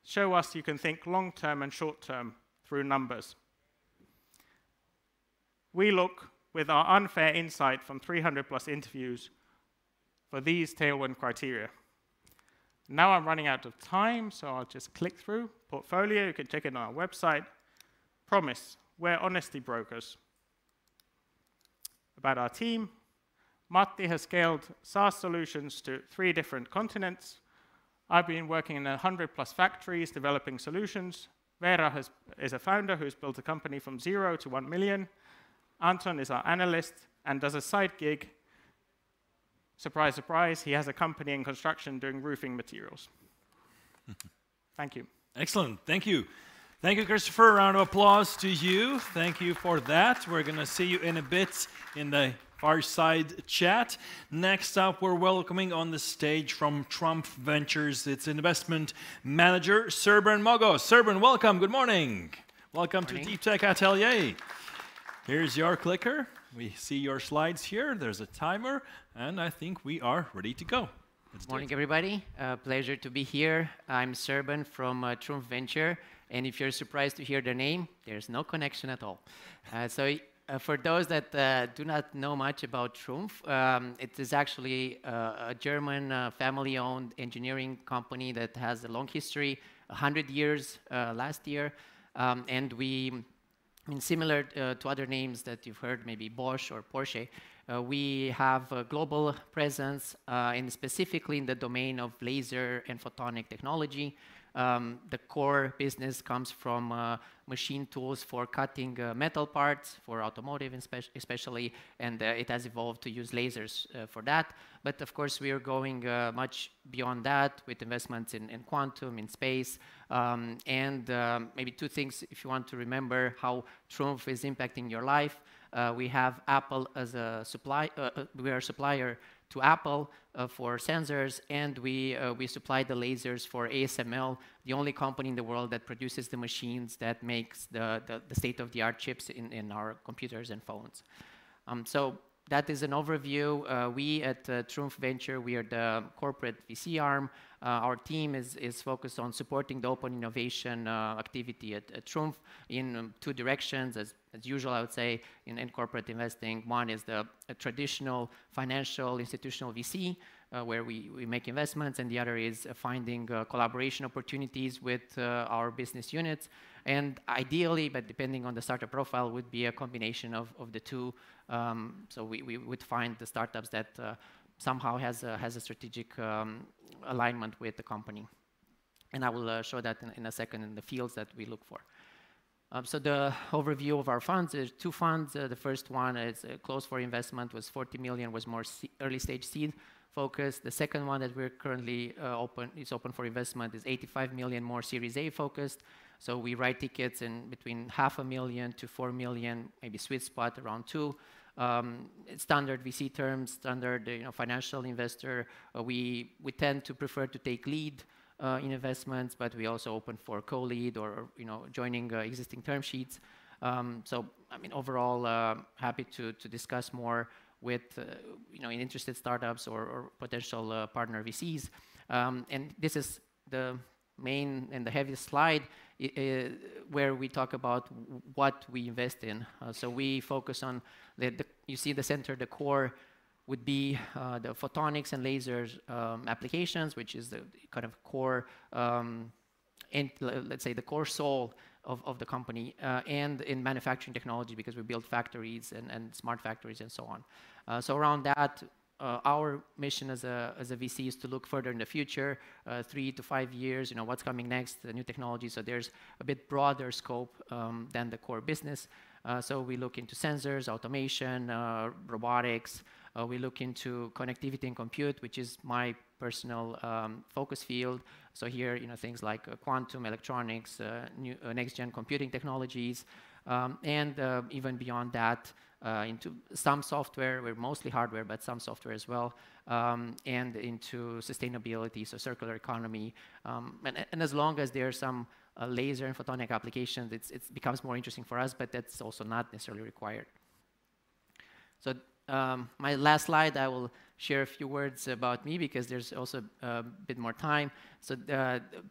Show us you can think long-term and short-term through numbers. We look with our unfair insight from 300 plus interviews for these tailwind criteria. Now I'm running out of time, so I'll just click through. Portfolio, you can check it on our website. Promise, we're honesty brokers. About our team, Matti has scaled SaaS solutions to 3 different continents. I've been working in 100 plus factories developing solutions. Vera is a founder who's built a company from 0 to 1 million. Anton is our analyst and does a side gig. Surprise, surprise, he has a company in construction doing roofing materials. Thank you. Excellent, thank you. Thank you, Christopher. A round of applause to you. Thank you for that. We're going to see you in a bit in the fireside chat. Next up, we're welcoming on the stage from Trump Ventures, its investment manager, Serban Mogos. Serban, welcome. Good morning. Welcome to Deep Tech Atelier. Here's your clicker. We see your slides here. There's a timer, and I think we are ready to go. Good morning, everybody. Pleasure to be here. I'm Serban from Trump Venture, and if you're surprised to hear the name, there's no connection at all. For those that do not know much about Trumpf, it is actually a German family-owned engineering company that has a long history, 100 years last year, and we, similar to other names that you've heard, maybe Bosch or Porsche, we have a global presence, and specifically in the domain of laser and photonic technology. The core business comes from machine tools for cutting metal parts, for automotive especially, and it has evolved to use lasers for that. But of course, we are going much beyond that with investments in quantum, in space, and maybe 2 things if you want to remember how Trumpf is impacting your life. We have Apple as a we are a supplier to Apple for sensors, and we supply the lasers for ASML, the only company in the world that produces the machines that makes the state-of-the-art chips in our computers and phones. So that is an overview. We at Trumpf Venture, we are the corporate VC arm. Our team is focused on supporting the open innovation activity at Trumpf in two directions. As usual, I would say, in corporate investing. One is the traditional financial institutional VC, where we make investments, and the other is finding collaboration opportunities with our business units. And ideally, but depending on the startup profile, would be a combination of the two. So we would find the startups that somehow has a strategic alignment with the company. And I will show that in a second in the fields that we look for. So the overview of our funds, there's two funds. The first one is closed for investment, was 40 million, was more early stage seed focused. The second one that we're currently open for investment is 85 million, more Series A focused. So we write tickets in between 500,000 to 4 million, maybe sweet spot around 2. Standard VC terms, standard financial investor. We tend to prefer to take lead in investments, but we also open for co-lead or joining existing term sheets. So I mean, overall, happy to discuss more with interested startups or potential partner VCs. And this is the main and the heaviest slide where we talk about what we invest in. So we focus on you see the center, the core would be the photonics and lasers applications, which is the kind of core, and let's say the core soul of the company, and in manufacturing technology, because we build factories and smart factories and so on. So around that, our mission as a VC is to look further in the future, 3 to 5 years, what's coming next, the new technology. So there's a bit broader scope than the core business. So we look into sensors, automation, robotics. We look into connectivity and compute, which is my personal focus field. So here, things like quantum electronics, next-gen computing technologies, and even beyond that, into some software. We're mostly hardware, but some software as well, and into sustainability, so circular economy. And as long as there's some laser and photonic applications, it becomes more interesting for us, but that's also not necessarily required. So my last slide, I will share a few words about me because there's also a bit more time. So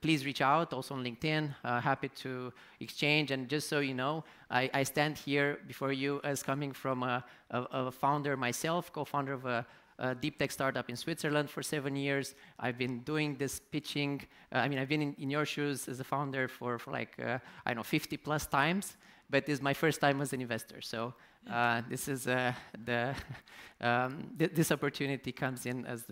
please reach out, also on LinkedIn. Happy to exchange. And just so you know, I stand here before you as coming from a founder myself, co-founder of a deep tech startup in Switzerland for 7 years. I've been doing this pitching. I've been in your shoes as a founder for like, 50 plus times. But this is my first time as an investor. So this is this opportunity comes in as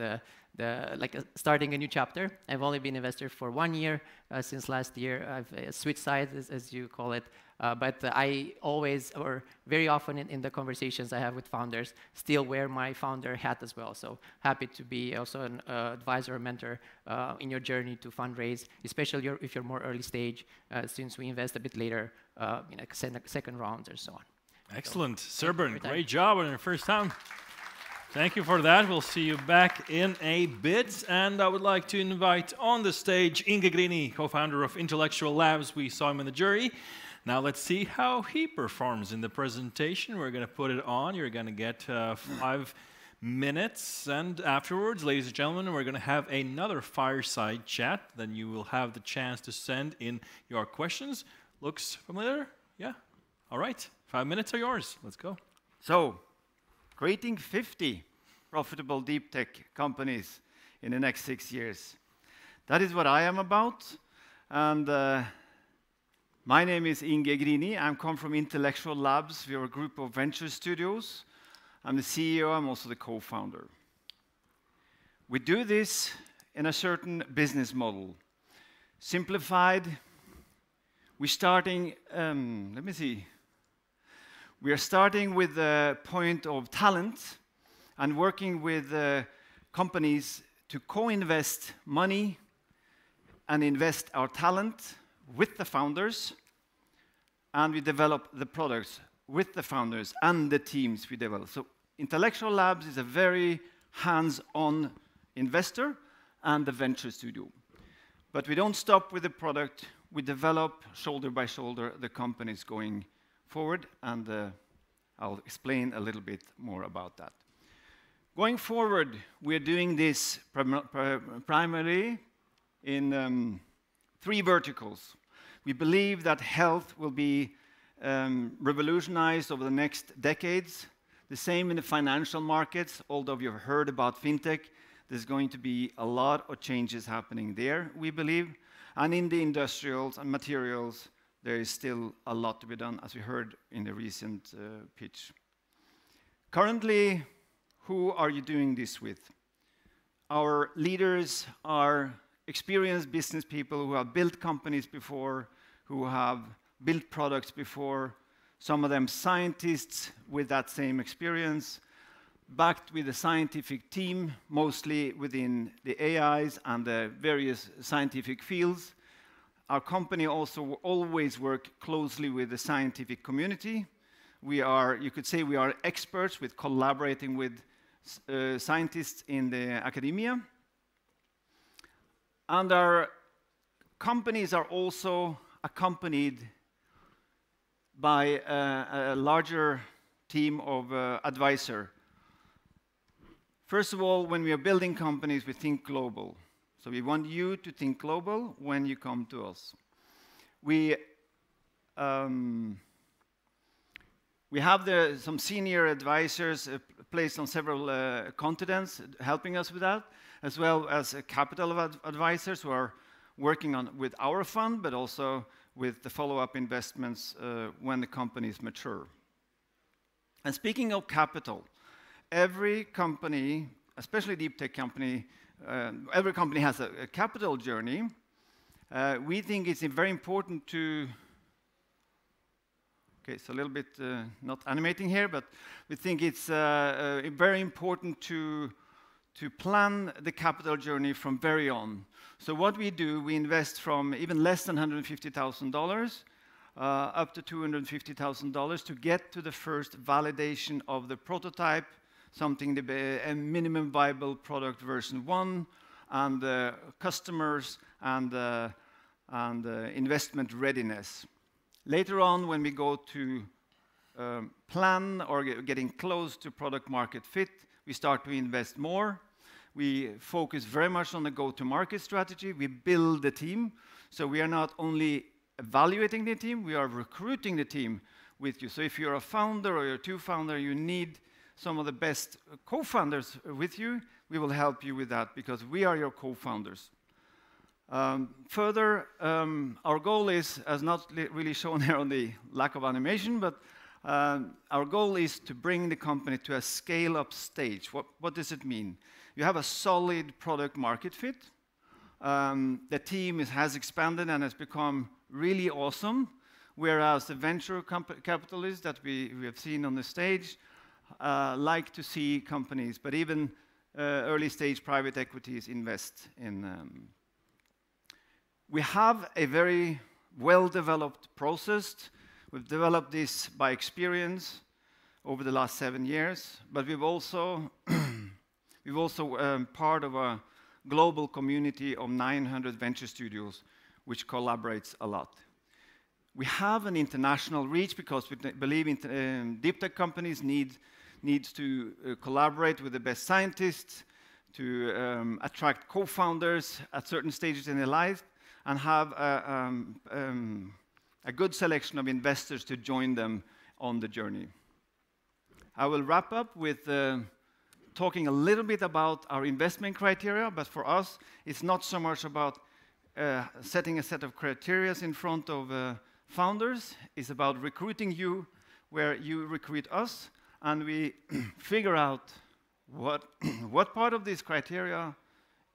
starting a new chapter. I've only been an investor for 1 year since last year. I've switched sides, as you call it. But I always, or very often in the conversations I have with founders, still wear my founder hat as well. So happy to be also an advisor or mentor in your journey to fundraise, especially if you're more early stage, since we invest a bit later in second rounds or so on. Excellent. Serban, great job on your first time. Thank you for that. We'll see you back in a bit. And I would like to invite on the stage Inge Grini, co-founder of Intellectual Labs. We saw him in the jury. Now let's see how he performs in the presentation. We're going to put it on. You're going to get 5 minutes. And afterwards, ladies and gentlemen, we're going to have another fireside chat. Then you will have the chance to send in your questions. Looks familiar? Yeah? All right. 5 minutes are yours. Let's go. So, creating 50 profitable deep tech companies in the next 6 years. That is what I am about. And my name is Inge Grini. I come from Intellectual Labs. We are a group of venture studios. I'm the CEO. I'm also the co-founder. We do this in a certain business model. Simplified, we're starting, we are starting with the point of talent and working with companies to co-invest money and invest our talent with the founders, and we develop the products with the founders and the teams we develop. So Intellectual Labs is a very hands-on investor and a venture studio. But we don't stop with the product. We develop shoulder by shoulder the companies going forward, and I'll explain a little bit more about that. Going forward, we're doing this primarily in 3 verticals. We believe that health will be revolutionized over the next decades. The same in the financial markets, although you've heard about fintech, there's going to be a lot of changes happening there, we believe. And in the industrials and materials, there is still a lot to be done, as we heard in the recent pitch. Currently, who are you doing this with? Our leaders are experienced business people who have built companies before, who have built products before, some of them scientists with that same experience, backed with a scientific team, mostly within the AIs and the various scientific fields. Our company also always work closely with the scientific community. We are, you could say, we are experts with collaborating with scientists in the academia. And our companies are also accompanied by a larger team of advisors. First of all, when we are building companies, we think global. So we want you to think global when you come to us. We have some senior advisors placed on several continents helping us with that, as well as capital advisors who are working with our fund, but also with the follow-up investments when the companies mature. And speaking of capital, every company, especially deep tech company, every company has a capital journey. We think it's very important to, okay, it's a little bit not animating here, but we think it's very important to plan the capital journey from very on. So what we do, we invest from even less than $150,000 up to $250,000 to get to the first validation of the prototype, something a minimum viable product version 1, and customers and investment readiness. Later on, when we go to plan or getting close to product market fit, we start to invest more. We focus very much on the go-to-market strategy. We build the team. So we are not only evaluating the team, we are recruiting the team with you. So if you're a founder or you're 2 founders, you need some of the best co-founders with you, we will help you with that because we are your co-founders. Further, our goal is, as not really shown here on the lack of animation, but our goal is to bring the company to a scale-up stage. What does it mean? You have a solid product market fit. The team has expanded and has become really awesome, whereas the venture capitalists that we have seen on the stage like to see companies, but even early stage private equities invest in. We have a very well-developed process. We've developed this by experience over the last 7 years, but we've also part of a global community of 900 venture studios, which collaborates a lot. We have an international reach because we believe deep tech companies need to collaborate with the best scientists, to attract co-founders at certain stages in their life, and have a good selection of investors to join them on the journey. I will wrap up with talking a little bit about our investment criteria, but for us, it's not so much about setting a set of criteria in front of founders. It's about recruiting you where you recruit us, and we figure out what part of this criteria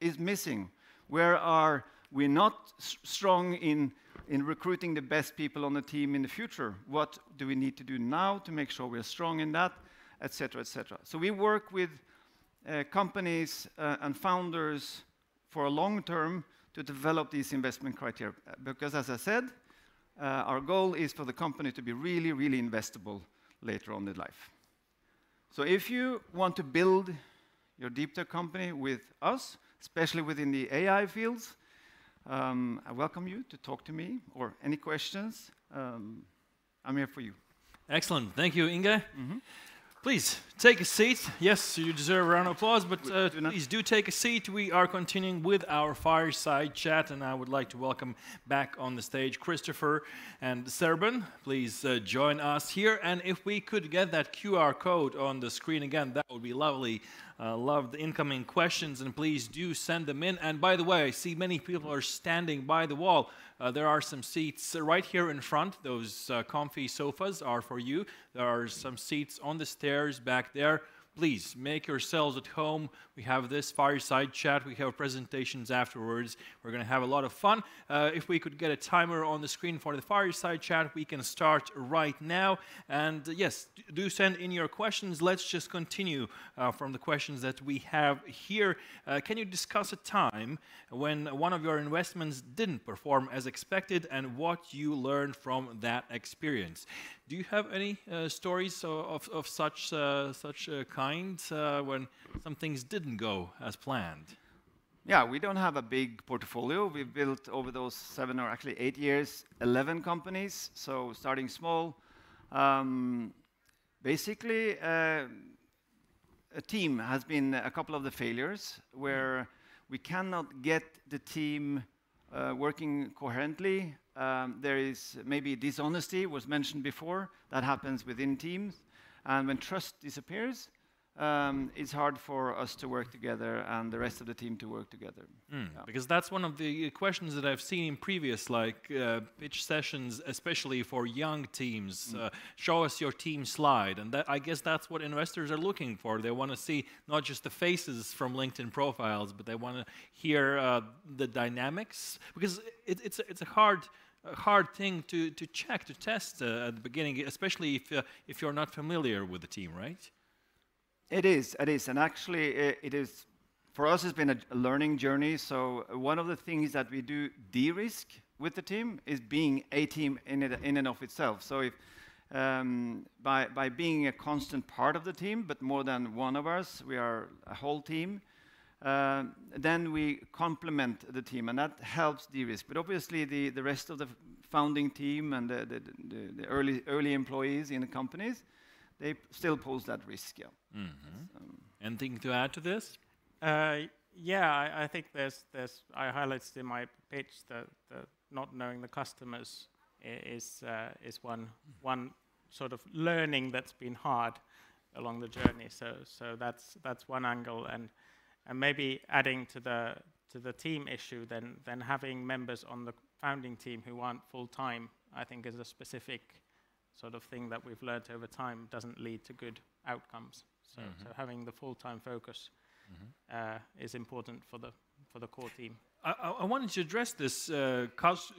is missing. Where are we not strong in recruiting the best people on the team in the future? What do we need to do now to make sure we're strong in that, et cetera, et cetera. So we work with companies and founders for a long term to develop these investment criteria. Because as I said, our goal is for the company to be really, really investable later on in life. So if you want to build your deep tech company with us, especially within the AI fields, I welcome you to talk to me or any questions. I'm here for you. Excellent. Thank you, Inge. Please take a seat. Yes, you deserve a round of applause, but please do take a seat. We are continuing with our fireside chat, and I would like to welcome back on the stage Christopher and Serban. Please join us here, and if we could get that QR code on the screen again, that would be lovely. Love the incoming questions, and please do send them in. And by the way, I see many people are standing by the wall. There are some seats right here in front. Those comfy sofas are for you. There are some seats on the stairs back there. Please make yourselves at home. We have this fireside chat. We have presentations afterwards. We're going to have a lot of fun. If we could get a timer on the screen for the fireside chat, we can start right now. And yes, do send in your questions. Let's just continue from the questions that we have here. Can you discuss a time when one of your investments didn't perform as expected and what you learned from that experience? Do you have any stories of such kind when some things didn't go as planned? Yeah, we don't have a big portfolio. We've built over those 7 or actually 8 years, 11 companies. So starting small. Basically, a team has been a couple of the failures where we cannot get the team working coherently. There is maybe dishonesty, was mentioned before, that happens within teams. And when trust disappears, it's hard for us to work together and the rest of the team to work together. Yeah. Because that's one of the questions that I've seen in previous pitch sessions, especially for young teams. Show us your team slide. And I guess that's what investors are looking for. They want to see not just the faces from LinkedIn profiles, but they want to hear the dynamics. Because it's a hard thing to check, to test at the beginning, especially if you're not familiar with the team, right? It is, and actually it is, for us it's been a learning journey. So one of the things that we do de-risk with the team is being a team in and of itself. So if by being a constant part of the team, but more than one of us, we are a whole team, then we complement the team, and that helps de-risk. But obviously the rest of the founding team and the early employees in the companies, they still pose that risk. Yeah. Anything to add to this? Yeah, I think I highlighted in my pitch that not knowing the customers is one sort of learning that's been hard along the journey. So that's one angle, and maybe adding to the team issue, then having members on the founding team who aren't full time, I think is a specific sort of thing that we've learned over time doesn't lead to good outcomes. So having the full-time focus is important for the core team. I wanted to address this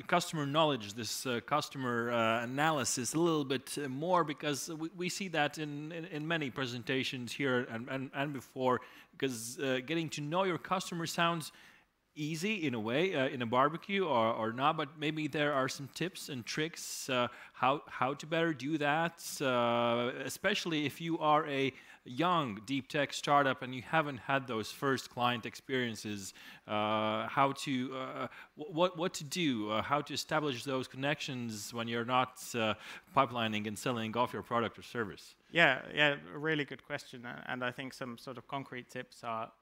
customer knowledge, this customer analysis a little bit more, because we see that in many presentations here and before, because getting to know your customer sounds easy in a way, in a barbecue or not, but maybe there are some tips and tricks how to better do that, especially if you are a young deep tech startup and you haven't had those first client experiences, what to do, how to establish those connections when you're not pipelining and selling off your product or service. Yeah, a really good question, and I think some sort of concrete tips are,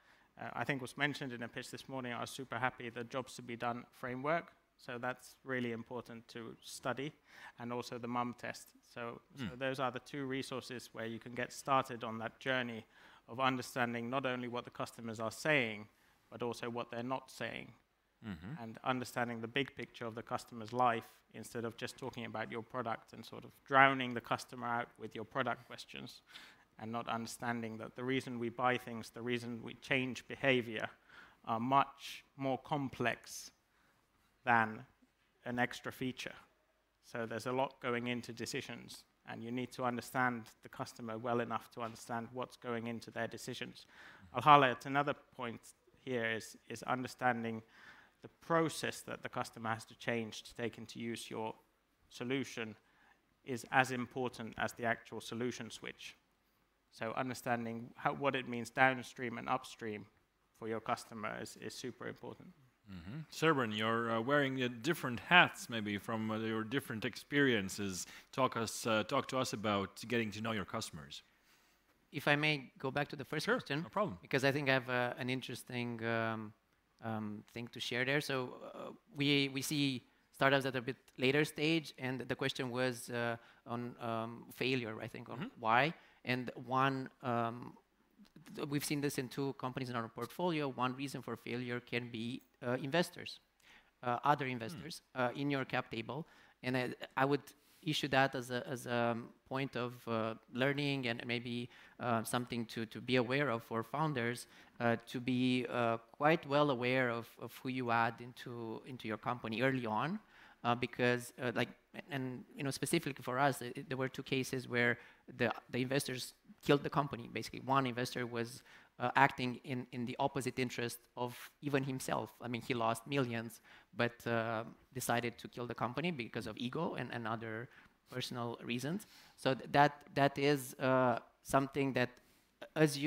I think was mentioned in a pitch this morning. I was super happy, the jobs to be done framework. So that's really important to study, and also the MUM test. So those are the two resources where you can get started on that journey of understanding not only what the customers are saying, but also what they're not saying, and understanding the big picture of the customer's life instead of just talking about your product and sort of drowning the customer out with your product questions, and not understanding that the reason we buy things, the reason we change behavior are much more complex than an extra feature. So there's a lot going into decisions, and you need to understand the customer well enough to understand what's going into their decisions. I'll highlight another point here is understanding the process that the customer has to change to take into use your solution is as important as the actual solution switch. So understanding what it means downstream and upstream for your customer is super important. Serban, you're wearing different hats, maybe from your different experiences. Talk to us about getting to know your customers. If I may go back to the first question, no problem. Because I think I have an interesting thing to share there. So we see startups at a bit later stage, and the question was on failure, I think, on why. And one, we've seen this in 2 companies in our portfolio. One reason for failure can be investors, other investors in your cap table. And I would issue that as a point of learning and maybe something to be aware of for founders, to be quite well aware of who you add into your company early on. Because specifically for us, there were 2 cases where the investors killed the company. Basically, one investor was acting in the opposite interest of even himself. I mean, he lost millions, but decided to kill the company because of ego and other personal reasons. So that is something that, as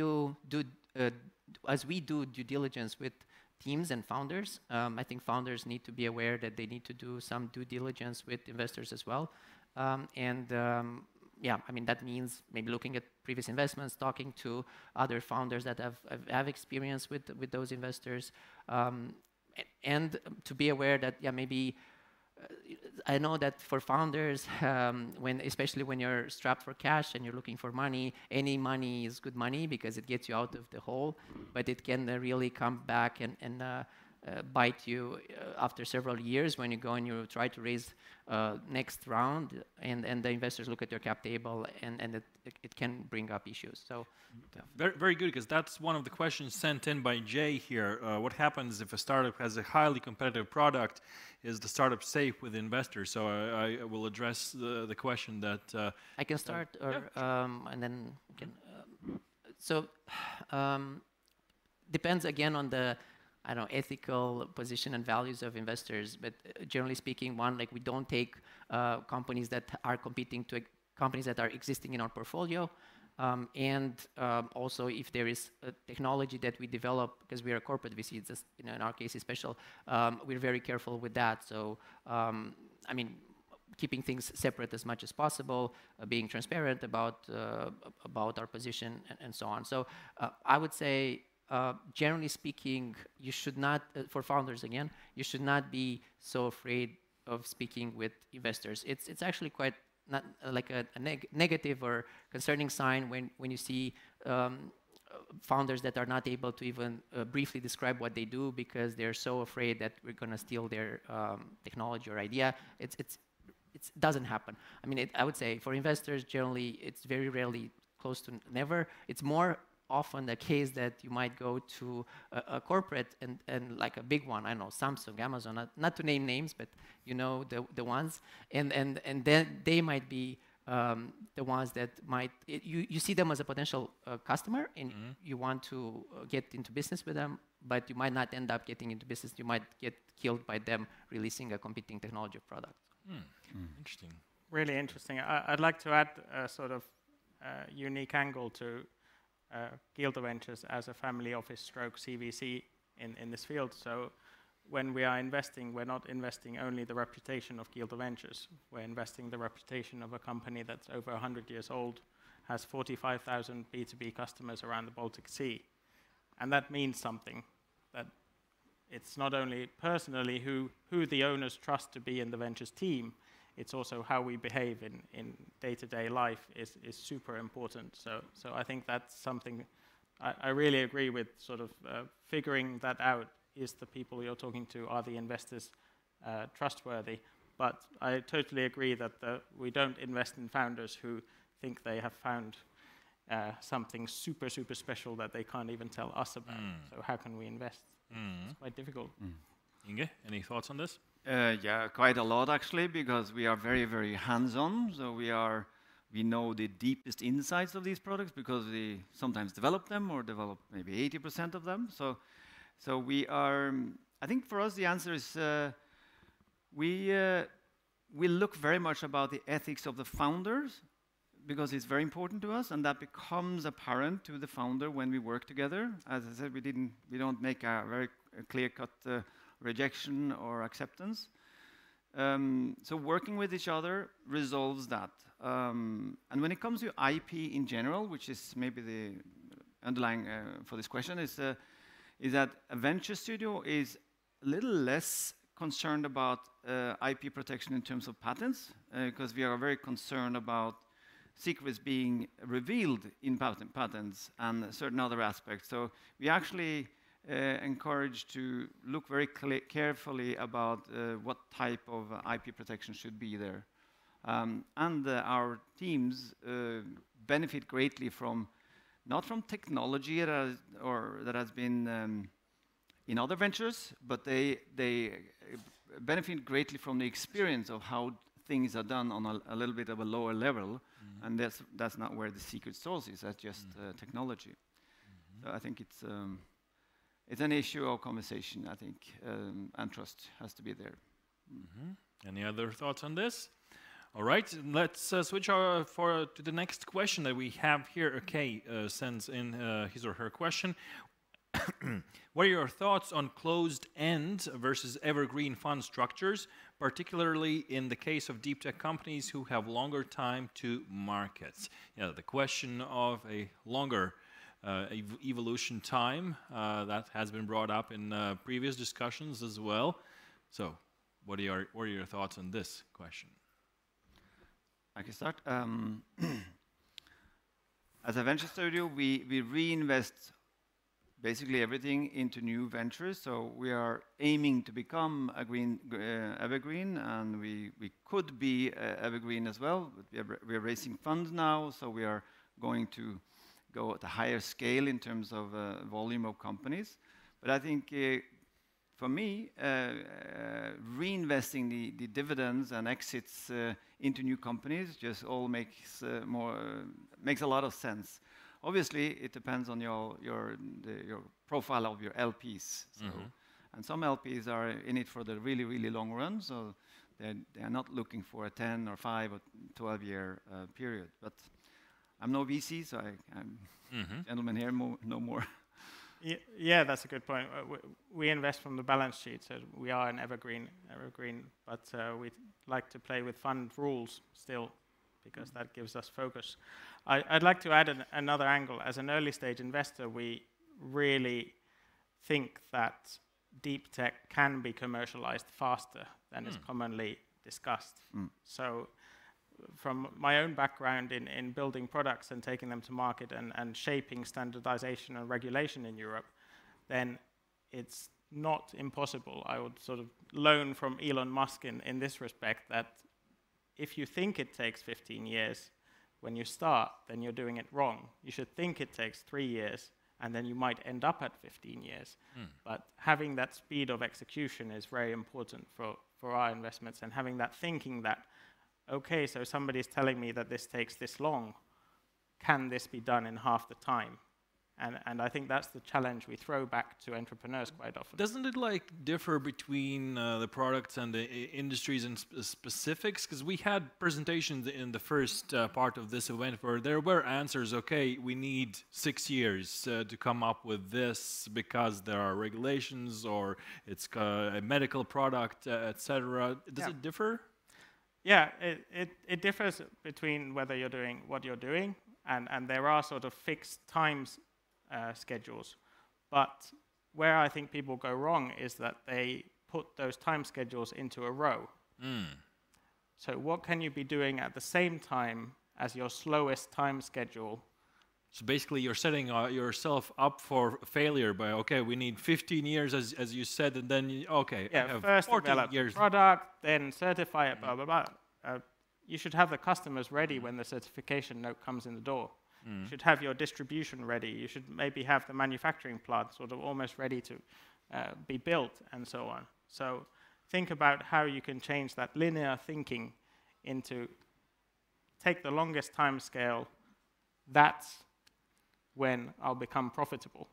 we do due diligence with teams and founders, I think founders need to be aware that they need to do some due diligence with investors as well. Yeah, I mean, that means maybe looking at previous investments, talking to other founders that have experience with those investors, and to be aware that, yeah, maybe I know that for founders, especially when you're strapped for cash and you're looking for money, any money is good money because it gets you out of the hole, but it can really come back and bite you after several years when you go and you try to raise next round, and the investors look at your cap table, and it can bring up issues. So very, very good, because that's one of the questions sent in by Jay here. What happens if a startup has a highly competitive product? Is the startup safe with investors? So I will address the question that I can start, and then we can. Depends again on the ethical position and values of investors, but generally speaking, we don't take companies that are competing to companies that are existing in our portfolio, and also if there is a technology that we develop, because we are a corporate VC, it's just, in our case is special, we're very careful with that. So, I mean, keeping things separate as much as possible, being transparent about our position, and so on. So I would say, generally speaking, you should not, for founders again, you should not be so afraid of speaking with investors. It's actually quite not like a negative or concerning sign when you see founders that are not able to even briefly describe what they do because they're so afraid that we're going to steal their technology or idea. It doesn't happen. I mean, I would say for investors, generally, it's very rarely, close to never. It's more often the case that you might go to a corporate and like a big one, I know, Samsung, Amazon, not to name names, but you know the ones, and then they might be the ones that might, you see them as a potential customer, and you want to get into business with them, but you might not end up getting into business. You might get killed by them releasing a competing technology product. Interesting. Really interesting. I'd like to add a sort of unique angle to Gilder Ventures as a family office stroke CVC in this field. So when we are investing, we're not investing only the reputation of Gilder Ventures. We're investing the reputation of a company that's over 100 years old, has 45,000 B2B customers around the Baltic Sea. And that means something, that it's not only personally who the owners trust to be in the ventures team, it's also how we behave in day-to-day life is super important. So I think that's something I really agree with, sort of figuring that out. Is the people you're talking to, are the investors trustworthy? But I totally agree that we don't invest in founders who think they have found something super, super special that they can't even tell us about. So how can we invest? It's quite difficult. Inge, any thoughts on this? Yeah, quite a lot actually, because we are very, very hands-on. So we know the deepest insights of these products because we sometimes develop them or develop maybe 80% of them. So we are, I think for us the answer is we look very much about the ethics of the founders because it's very important to us, and that becomes apparent to the founder when we work together. As I said, we don't make a very clear-cut rejection or acceptance. So working with each other resolves that. And when it comes to IP in general, which is maybe the underlying for this question, is that a venture studio is a little less concerned about IP protection in terms of patents, because we are very concerned about secrets being revealed in patents and certain other aspects. So we actually encourage to look very carefully about what type of IP protection should be there. And our teams benefit greatly from, not from technology that has been in other ventures, but they benefit greatly from the experience of how things are done on a little bit of a lower level, and that's not where the secret sauce is. That's just technology. So I think it's an issue of conversation, I think, and trust has to be there. Any other thoughts on this? All right, let's switch to the next question that we have here. Okay, sends in his or her question. What are your thoughts on closed-end versus evergreen fund structures, particularly in the case of deep tech companies who have longer time to market? Yeah, the question of a longer evolution time that has been brought up in previous discussions as well. So, what are your thoughts on this question? I can start. As a venture studio, we reinvest basically everything into new ventures. So we are aiming to become evergreen, and we could be evergreen as well. But we are raising funds now, so we are going to go at a higher scale in terms of volume of companies. But I think for me, reinvesting the dividends and exits into new companies just all makes a lot of sense. Obviously, it depends on your profile of your LPs. So, and some LPs are in it for the really, really long run, so they are not looking for a 10 or 5 or 12-year period. But I'm no VC, so I'm gentlemen here no more. Yeah, that's a good point. We invest from the balance sheet, so we are an evergreen, but we like to play with fund rules still, because that gives us focus. I'd like to add another angle. As an early stage investor, we really think that deep tech can be commercialized faster than is commonly discussed. So from my own background in building products and taking them to market and shaping standardization and regulation in Europe, then it's not impossible. I would sort of loan from Elon Musk in this respect that if you think it takes 15 years when you start, then you're doing it wrong. You should think it takes 3 years, and then you might end up at 15 years. But having that speed of execution is very important for our investments, and having that thinking that, okay, so somebody's telling me that this takes this long, can this be done in half the time? And I think that's the challenge we throw back to entrepreneurs quite often. Doesn't it like differ between the products and the industries and specifics? Because we had presentations in the first part of this event where there were answers, okay, we need 6 years to come up with this because there are regulations or it's a medical product, etc. Does it differ? Yeah, it differs between whether you're doing what you're doing, and there are sort of fixed times schedules. But where I think people go wrong is that they put those time schedules into a row. So what can you be doing at the same time as your slowest time schedule? So basically you're setting yourself up for failure by, okay, we need 15 years, as you said, and then, okay, yeah, first 14 years. Product, then certify it, blah, blah, blah. You should have the customers ready when the certification note comes in the door. You should have your distribution ready. You should maybe have the manufacturing plant sort of almost ready to be built and so on. So think about how you can change that linear thinking into take the longest time scale. That's when I'll become profitable.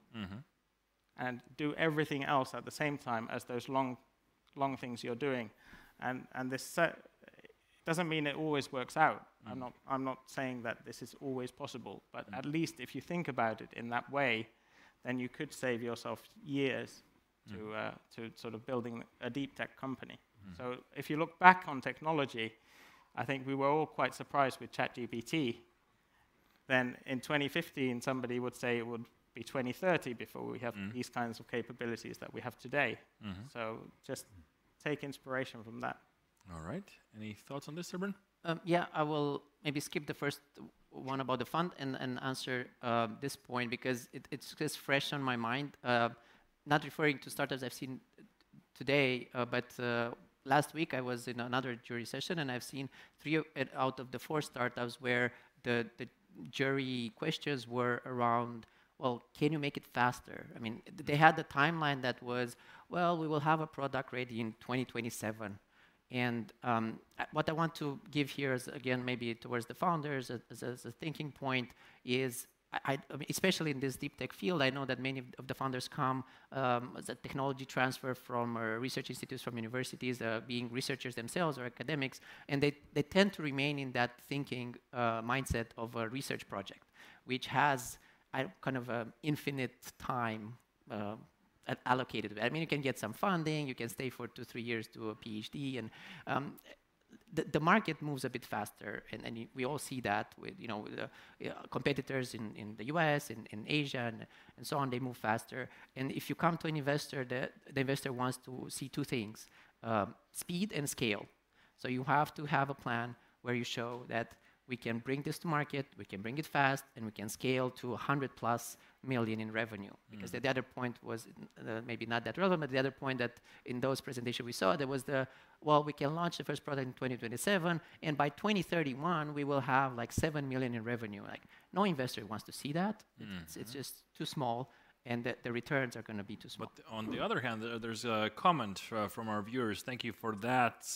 And do everything else at the same time as those long things you're doing. And this doesn't mean it always works out. I'm not saying that this is always possible, but at least if you think about it in that way, then you could save yourself years to sort of building a deep tech company. So if you look back on technology, I think we were all quite surprised with ChatGPT. Then in 2015, somebody would say it would be 2030 before we have these kinds of capabilities that we have today. So just take inspiration from that. All right. Any thoughts on this, Urban? Yeah, I will maybe skip the first one about the fund and answer this point because it's just fresh on my mind. Not referring to startups I've seen today, but last week I was in another jury session and I've seen 3 out of the 4 startups where the jury questions were around, well, can you make it faster? I mean, they had the timeline that was, well, we will have a product ready in 2027. And what I want to give here is, again, maybe towards the founders as a thinking point is, I mean, especially in this deep tech field, I know that many of the founders come as a technology transfer from research institutes, from universities, being researchers themselves or academics, and they tend to remain in that thinking mindset of a research project, which has kind of infinite time allocated. I mean, you can get some funding, you can stay for 2-3 years, do a PhD, and the market moves a bit faster, and we all see that with competitors in the US, in Asia, and so on. They move faster, and if you come to an investor, the investor wants to see 2 things: speed and scale. So you have to have a plan where you show that we can bring this to market, we can bring it fast, and we can scale to 100+ million in revenue. Because the other point was maybe not that relevant, but the other point that in those presentations we saw, there was well, we can launch the first product in 2027, and by 2031, we will have like 7 million in revenue. Like, no investor wants to see that. It's just too small, and the returns are going to be too small. But on the other hand, there's a comment from our viewers. Thank you for that.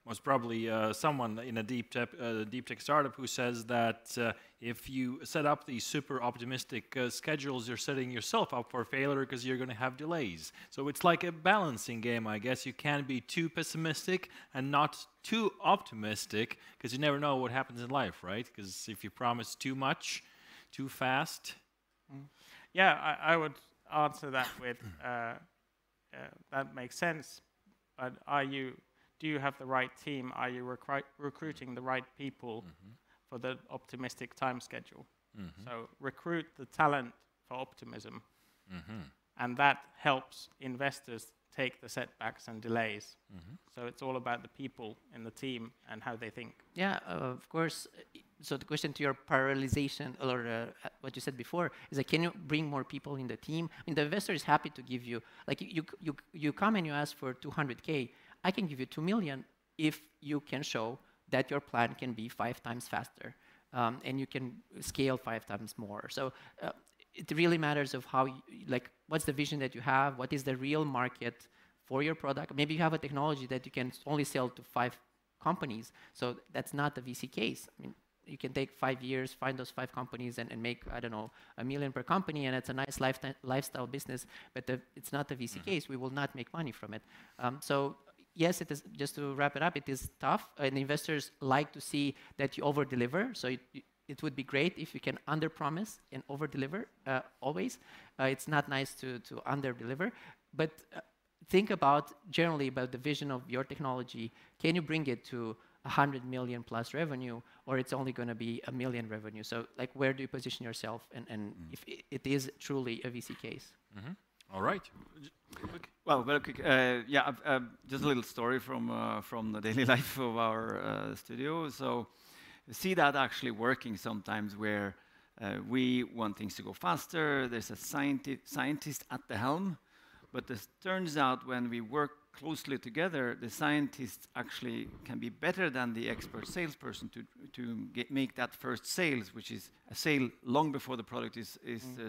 Most probably someone in a deep tech startup who says that if you set up these super optimistic schedules, you're setting yourself up for failure because you're going to have delays. So it's like a balancing game, I guess. You can't be too pessimistic and not too optimistic because you never know what happens in life, right? Because if you promise too much, too fast... Yeah, I would answer that with that makes sense. But do you have the right team? Are you recruiting the right people for the optimistic time schedule? So recruit the talent for optimism, and that helps investors take the setbacks and delays. So it's all about the people in the team and how they think. Yeah, of course. So the question to your parallelization, or what you said before, is that can you bring more people in the team? I mean, the investor is happy to give you, like you come and you ask for 200K, I can give you 2 million if you can show that your plan can be 5 times faster and you can scale 5 times more. So it really matters of how, what's the vision that you have, what is the real market for your product. Maybe you have a technology that you can only sell to 5 companies, so that's not the VC case. I mean, you can take 5 years, find those 5 companies and make, I don't know, $1 million per company, and it's a nice lifestyle business, but it's not the VC case. We will not make money from it. So yes, it is, just to wrap it up, it is tough, and investors like to see that you over-deliver, so it would be great if you can under-promise and over-deliver always. It's not nice to under-deliver, but think generally about the vision of your technology. Can you bring it to 100 million plus revenue, or it's only going to be $1 million revenue? So, where do you position yourself, and if it is truly a VC case? All right. Well, very quick. Yeah, just a little story from the daily life of our studio. So, you see that actually working sometimes where we want things to go faster. There's a scientist at the helm, but it turns out when we work closely together, the scientists actually can be better than the expert salesperson to make that first sales, which is a sale long before the product is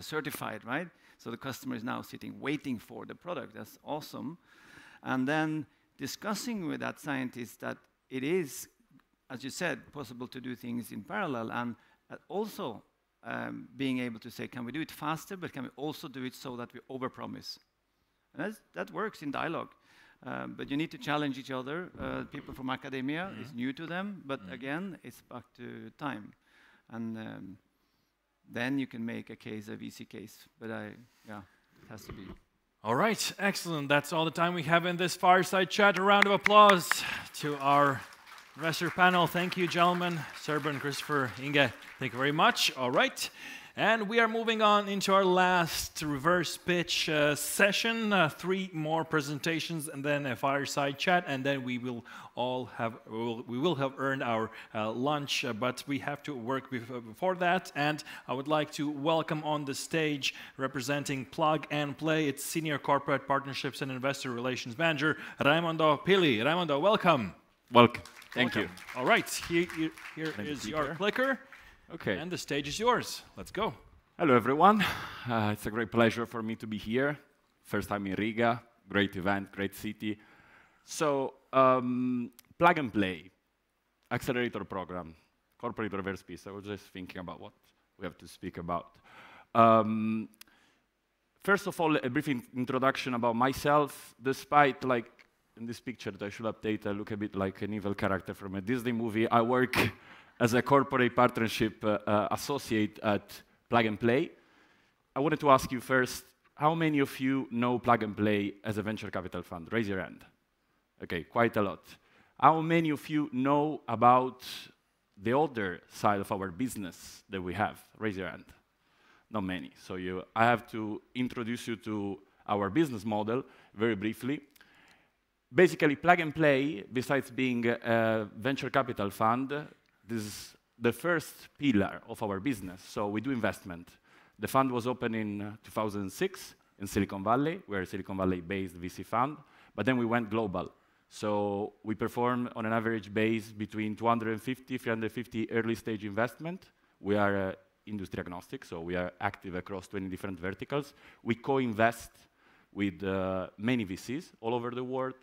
certified, right? So the customer is now sitting waiting for the product. That's awesome. And then discussing with that scientist that it is, as you said, possible to do things in parallel, and also being able to say, can we do it faster, but can we also do it so that we overpromise? And that works in dialogue. But you need to challenge each other. People from academia, it's new to them, but again, it's back to time. And then you can make a VC case. But yeah, it has to be. All right, excellent. That's all the time we have in this fireside chat. A round of applause to our investor panel. Thank you, gentlemen. Serban, Christopher, Inge, thank you very much. All right. And we are moving on into our last reverse pitch session. 3 more presentations and then a fireside chat, and then we will have earned our lunch, but we have to work before that. And I would like to welcome on the stage, representing Plug and Play, its Senior Corporate Partnerships and Investor Relations Manager, Raimondo Pili. Raimondo, welcome. Welcome. Thank you. All right, here is your clicker. Okay. And the stage is yours. Let's go. Hello, everyone. It's a great pleasure for me to be here. First time in Riga. Great event, great city. So, Plug and Play, accelerator program, corporate reverse piece. I was just thinking about what we have to speak about. First of all, a brief introduction about myself. Despite, like, in this picture that I should update, I look a bit like an evil character from a Disney movie. I work as a corporate partnership associate at Plug and Play. I wanted to ask you first, how many of you know Plug and Play as a venture capital fund? Raise your hand. Okay, quite a lot. How many of you know about the other side of our business that we have? Raise your hand. Not many. So I have to introduce you to our business model very briefly. Basically, Plug and Play, besides being a venture capital fund, this is the first pillar of our business. So we do investment. The fund was opened in 2006 in Silicon Valley. We're a Silicon Valley-based VC fund. But then we went global. So we perform on an average base between 250, 350 early stage investment. We are industry agnostic, so we are active across 20 different verticals. We co-invest with many VCs all over the world.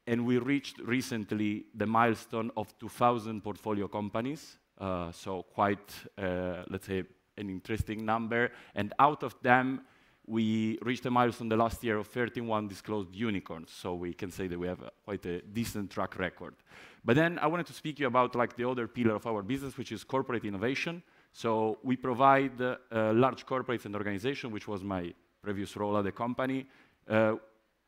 And we reached recently the milestone of 2,000 portfolio companies. So quite, let's say, an interesting number. And out of them, we reached a milestone the last year of 31 disclosed unicorns. So we can say that we have quite a decent track record. But then I wanted to speak to you about like the other pillar of our business, which is corporate innovation. So we provide large corporates and organizations, which was my previous role at the company,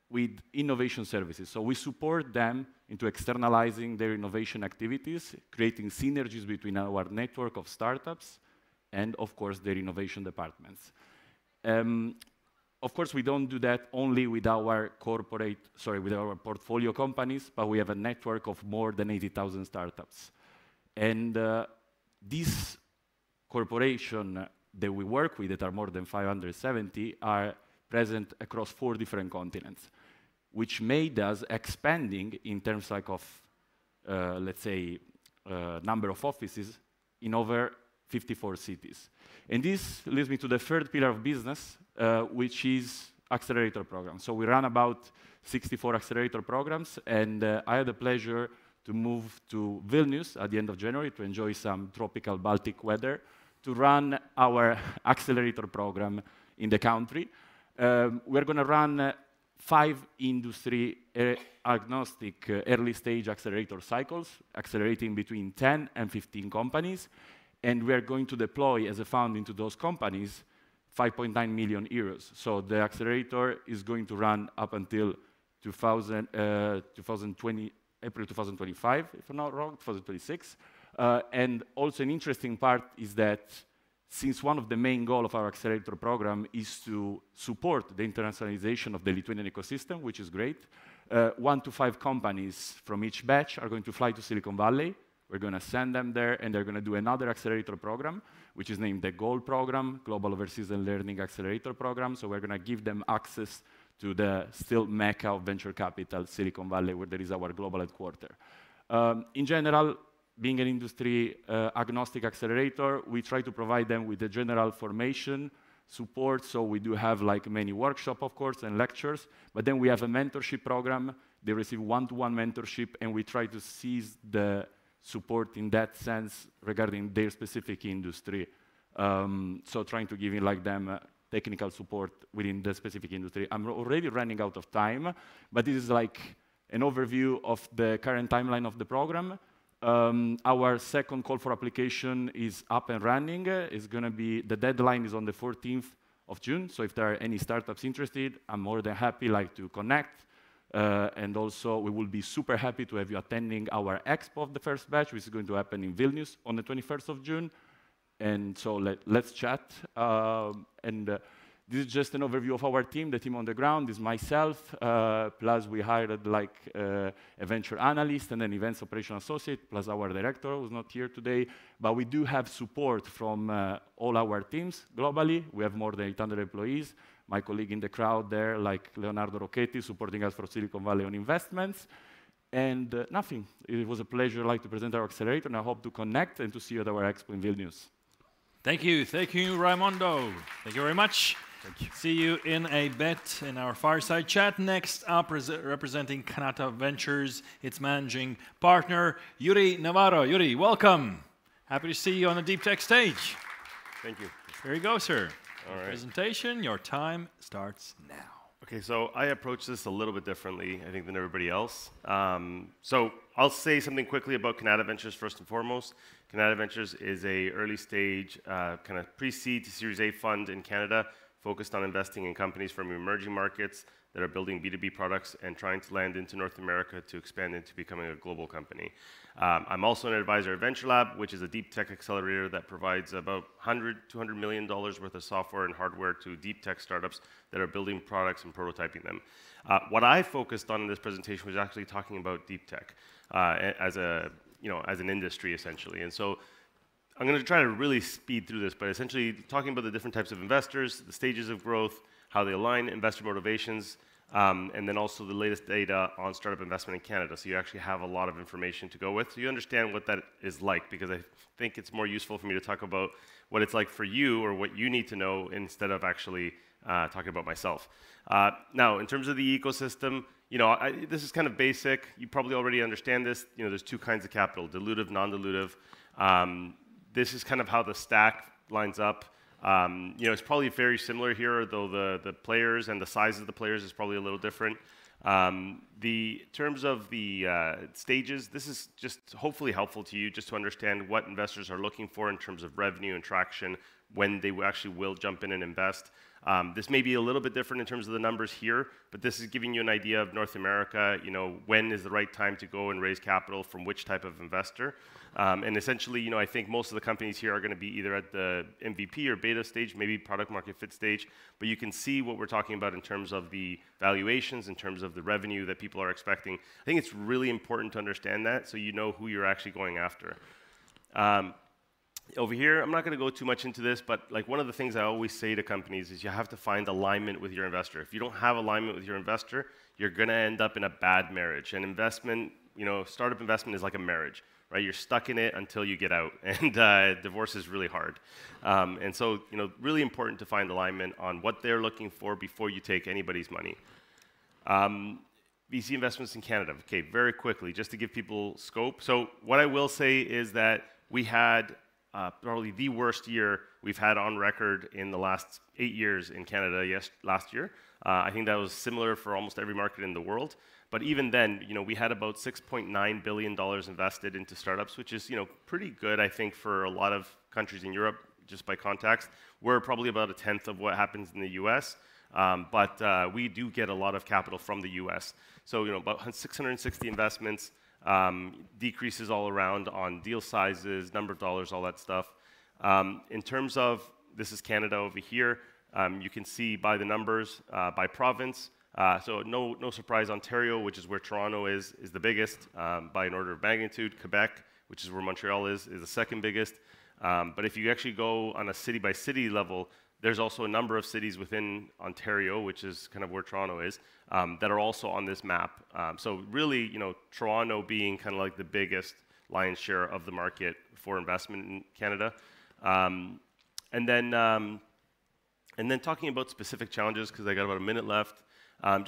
with innovation services. So we support them into externalizing their innovation activities, creating synergies between our network of startups and, of course, their innovation departments. Of course, we don't do that only with our with our portfolio companies, but we have a network of more than 80,000 startups. And these corporations that we work with, that are more than 570, are present across 4 different continents, which made us expanding in terms like of, let's say, number of offices in over 54 cities. And this leads me to the 3rd pillar of business, which is accelerator programs. So we run about 64 accelerator programs, and I had the pleasure to move to Vilnius at the end of January to enjoy some tropical Baltic weather, to run our accelerator program in the country. We're going to run 5 industry agnostic early stage accelerator cycles, accelerating between 10 and 15 companies. And we are going to deploy as a fund into those companies 5.9 million euros. So the accelerator is going to run up until 2020, April 2025, if I'm not wrong, 2026. And also an interesting part is that since one of the main goals of our accelerator program is to support the internationalization of the Lithuanian ecosystem, which is great, 1 to 5 companies from each batch are going to fly to Silicon Valley. We're going to send them there, and they're going to do another accelerator program, which is named the GOAL program, Global Overseas and Learning Accelerator Program. So we're going to give them access to the still mecca of venture capital, Silicon Valley, where there is our global headquarters. In general, being an industry agnostic accelerator, we try to provide them with the general formation support. So we do have like many workshops, of course, and lectures, but then we have a mentorship program. They receive one-to-one mentorship, and we try to seize the support in that sense regarding their specific industry. So trying to give like them technical support within the specific industry. I'm already running out of time, but this is like an overview of the current timeline of the program. Our second call for application is up and running. It's going to be, the deadline is on the 14th of June. So if there are any startups interested, I'm more than happy to connect. And also, we will be super happy to have you attending our expo of the first batch, which is going to happen in Vilnius on the 21st of June. And so let's chat. This is just an overview of our team. The team on the ground is myself, plus we hired a venture analyst and an events operation associate, plus our director who's not here today. But we do have support from all our teams globally. We have more than 800 employees. My colleague in the crowd there, like Leonardo Rocchetti, supporting us from Silicon Valley on investments. And nothing. It was a pleasure to present our accelerator, and I hope to connect and to see you at our expo in Vilnius. Thank you, Raimondo. Thank you very much. Thank you. See you in a bit in our fireside chat. Next up, representing Kanata Ventures, its managing partner, Yuri Navarro. Yuri, welcome. Happy to see you on the Deep Tech stage. Thank you. Here you go, sir. All right. Presentation, your time starts now. Okay, so I approach this a little bit differently, I think, than everybody else. So I'll say something quickly about Kanata Ventures first and foremost. Kanata Ventures is a early stage kind of pre-seed to Series A fund in Canada, focused on investing in companies from emerging markets that are building B2B products and trying to land into North America to expand into becoming a global company. I'm also an advisor at Venture Lab, which is a deep tech accelerator that provides about $200 million worth of software and hardware to deep tech startups that are building products and prototyping them. What I focused on in this presentation was actually talking about deep tech as an industry, essentially. And so I'm going to try to really speed through this, but essentially talking about the different types of investors, the stages of growth, how they align, investor motivations, and then also the latest data on startup investment in Canada. So you actually have a lot of information to go with. So you understand what that is like, because I think it's more useful for me to talk about what it's like for you or what you need to know instead of actually talking about myself. Now, in terms of the ecosystem, this is kind of basic. You probably already understand this. There's two kinds of capital, dilutive, non-dilutive. This is kind of how the stack lines up. It's probably very similar here, though the players and the size of the players is probably a little different. The terms of the stages, this is just hopefully helpful to you just to understand what investors are looking for in terms of revenue and traction when they actually will jump in and invest. This may be a little bit different in terms of the numbers here, but this is giving you an idea of North America, when is the right time to go and raise capital from which type of investor. And essentially, I think most of the companies here are going to be either at the MVP or beta stage, maybe product market fit stage, but you can see what we're talking about in terms of the valuations, in terms of the revenue that people are expecting. I think it's really important to understand that so you know who you're actually going after. Over here, I'm not going to go too much into this, but one of the things I always say to companies is you have to find alignment with your investor. If you don't have alignment with your investor, you're going to end up in a bad marriage. And investment, startup investment is like a marriage, right? You're stuck in it until you get out, and divorce is really hard. And so, really important to find alignment on what they're looking for before you take anybody's money. VC investments in Canada. Okay, very quickly, just to give people scope. So what I will say is that we had probably the worst year we've had on record in the last 8 years in Canada last year. I think that was similar for almost every market in the world. But even then, we had about $6.9 billion invested into startups, which is, pretty good, I think, for a lot of countries in Europe, just by context. We're probably about a tenth of what happens in the US, but we do get a lot of capital from the US. So, about 660 investments, decreases all around on deal sizes, number of dollars, all that stuff. In terms of, this is Canada over here, you can see by the numbers, by province. So no surprise, Ontario, which is where Toronto is the biggest by an order of magnitude. Quebec, which is where Montreal is the second biggest. But if you actually go on a city-by-city level, there's also a number of cities within Ontario, which is kind of where Toronto is, that are also on this map. So really, Toronto being kind of like the biggest lion's share of the market for investment in Canada. And then talking about specific challenges, because I got about a minute left. I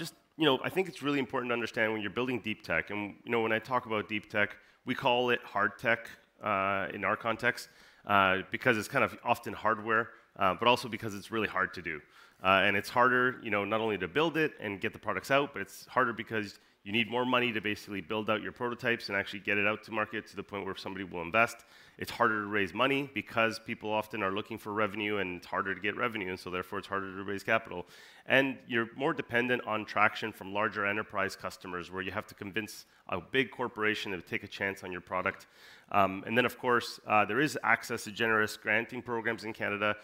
think it's really important to understand when you're building deep tech, and when I talk about deep tech, we call it hard tech in our context, because it's kind of often hardware, but also because it's really hard to do. And it's harder, not only to build it and get the products out, but it's harder because You need more money to basically build out your prototypes and actually get it out to market to the point where somebody will invest. It's harder to raise money because people often are looking for revenue, and it's harder to get revenue, and so therefore it's harder to raise capital. And you're more dependent on traction from larger enterprise customers where you have to convince a big corporation to take a chance on your product. And then, of course, there is access to generous granting programs in Canada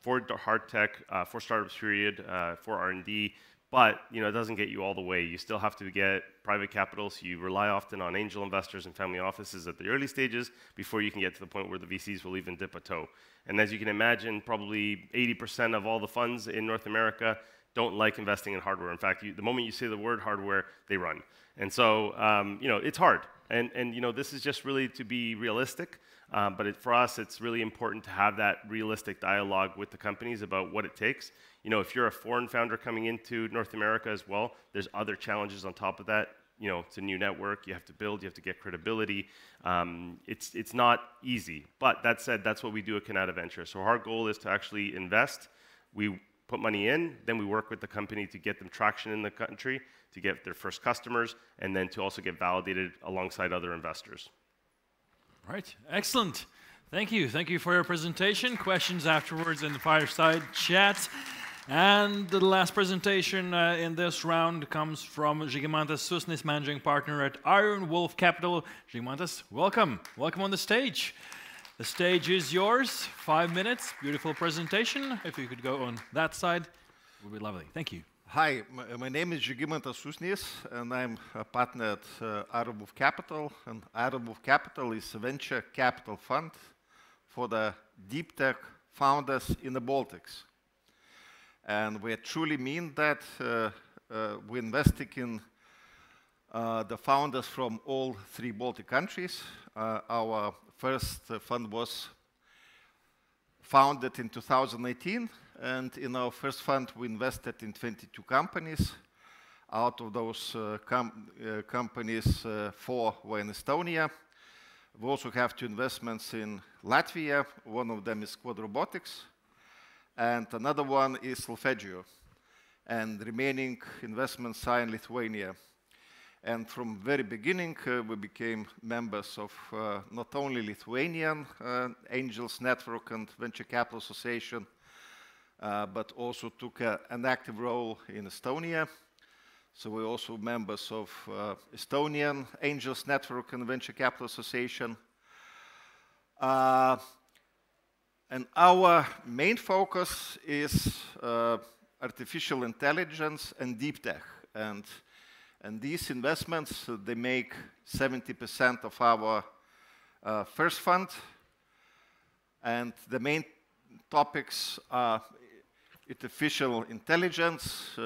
for hard tech, for startups period, for R&D. But it doesn't get you all the way. You still have to get private capital, so you rely often on angel investors and family offices at the early stages before you can get to the point where the VCs will even dip a toe. And as you can imagine, probably 80% of all the funds in North America don't like investing in hardware. In fact, the moment you say the word hardware, they run. And so, it's hard. And this is just really to be realistic. But for us, it's really important to have that realistic dialogue with the companies about what it takes. If you're a foreign founder coming into North America as well, there's other challenges on top of that. It's a new network. You have to build. You have to get credibility. It's not easy. But that said, that's what we do at Canada Venture. So our goal is to actually invest. We put money in, then we work with the company to get them traction in the country, to get their first customers, and then to also get validated alongside other investors. Right, excellent. Thank you. Thank you for your presentation. Questions afterwards in the fireside chat. And the last presentation in this round comes from Žygimantas Susnis, managing partner at Iron Wolf Capital. Žygimantas, welcome. Welcome on the stage. The stage is yours. 5 minutes. Beautiful presentation. If you could go on that side, it would be lovely. Thank you. Hi, my name is Žygimantas Susnis, and I'm a partner at Iron Wolf Capital. And Iron Wolf Capital is a venture capital fund for the deep tech founders in the Baltics. And we truly mean that we're investing in the founders from all 3 Baltic countries. Our first fund was founded in 2018, and in our first fund we invested in 22 companies. Out of those companies, 4 were in Estonia. We also have 2 investments in Latvia. One of them is Quad Robotics, and another one is Solfeggio. And the remaining investments are in Lithuania. And from very beginning, we became members of not only Lithuanian Angels Network and Venture Capital Association, but also took an active role in Estonia. So we're also members of Estonian Angels Network and Venture Capital Association. And our main focus is artificial intelligence and deep tech. And these investments, they make 70% of our first fund. And the main topics are artificial intelligence,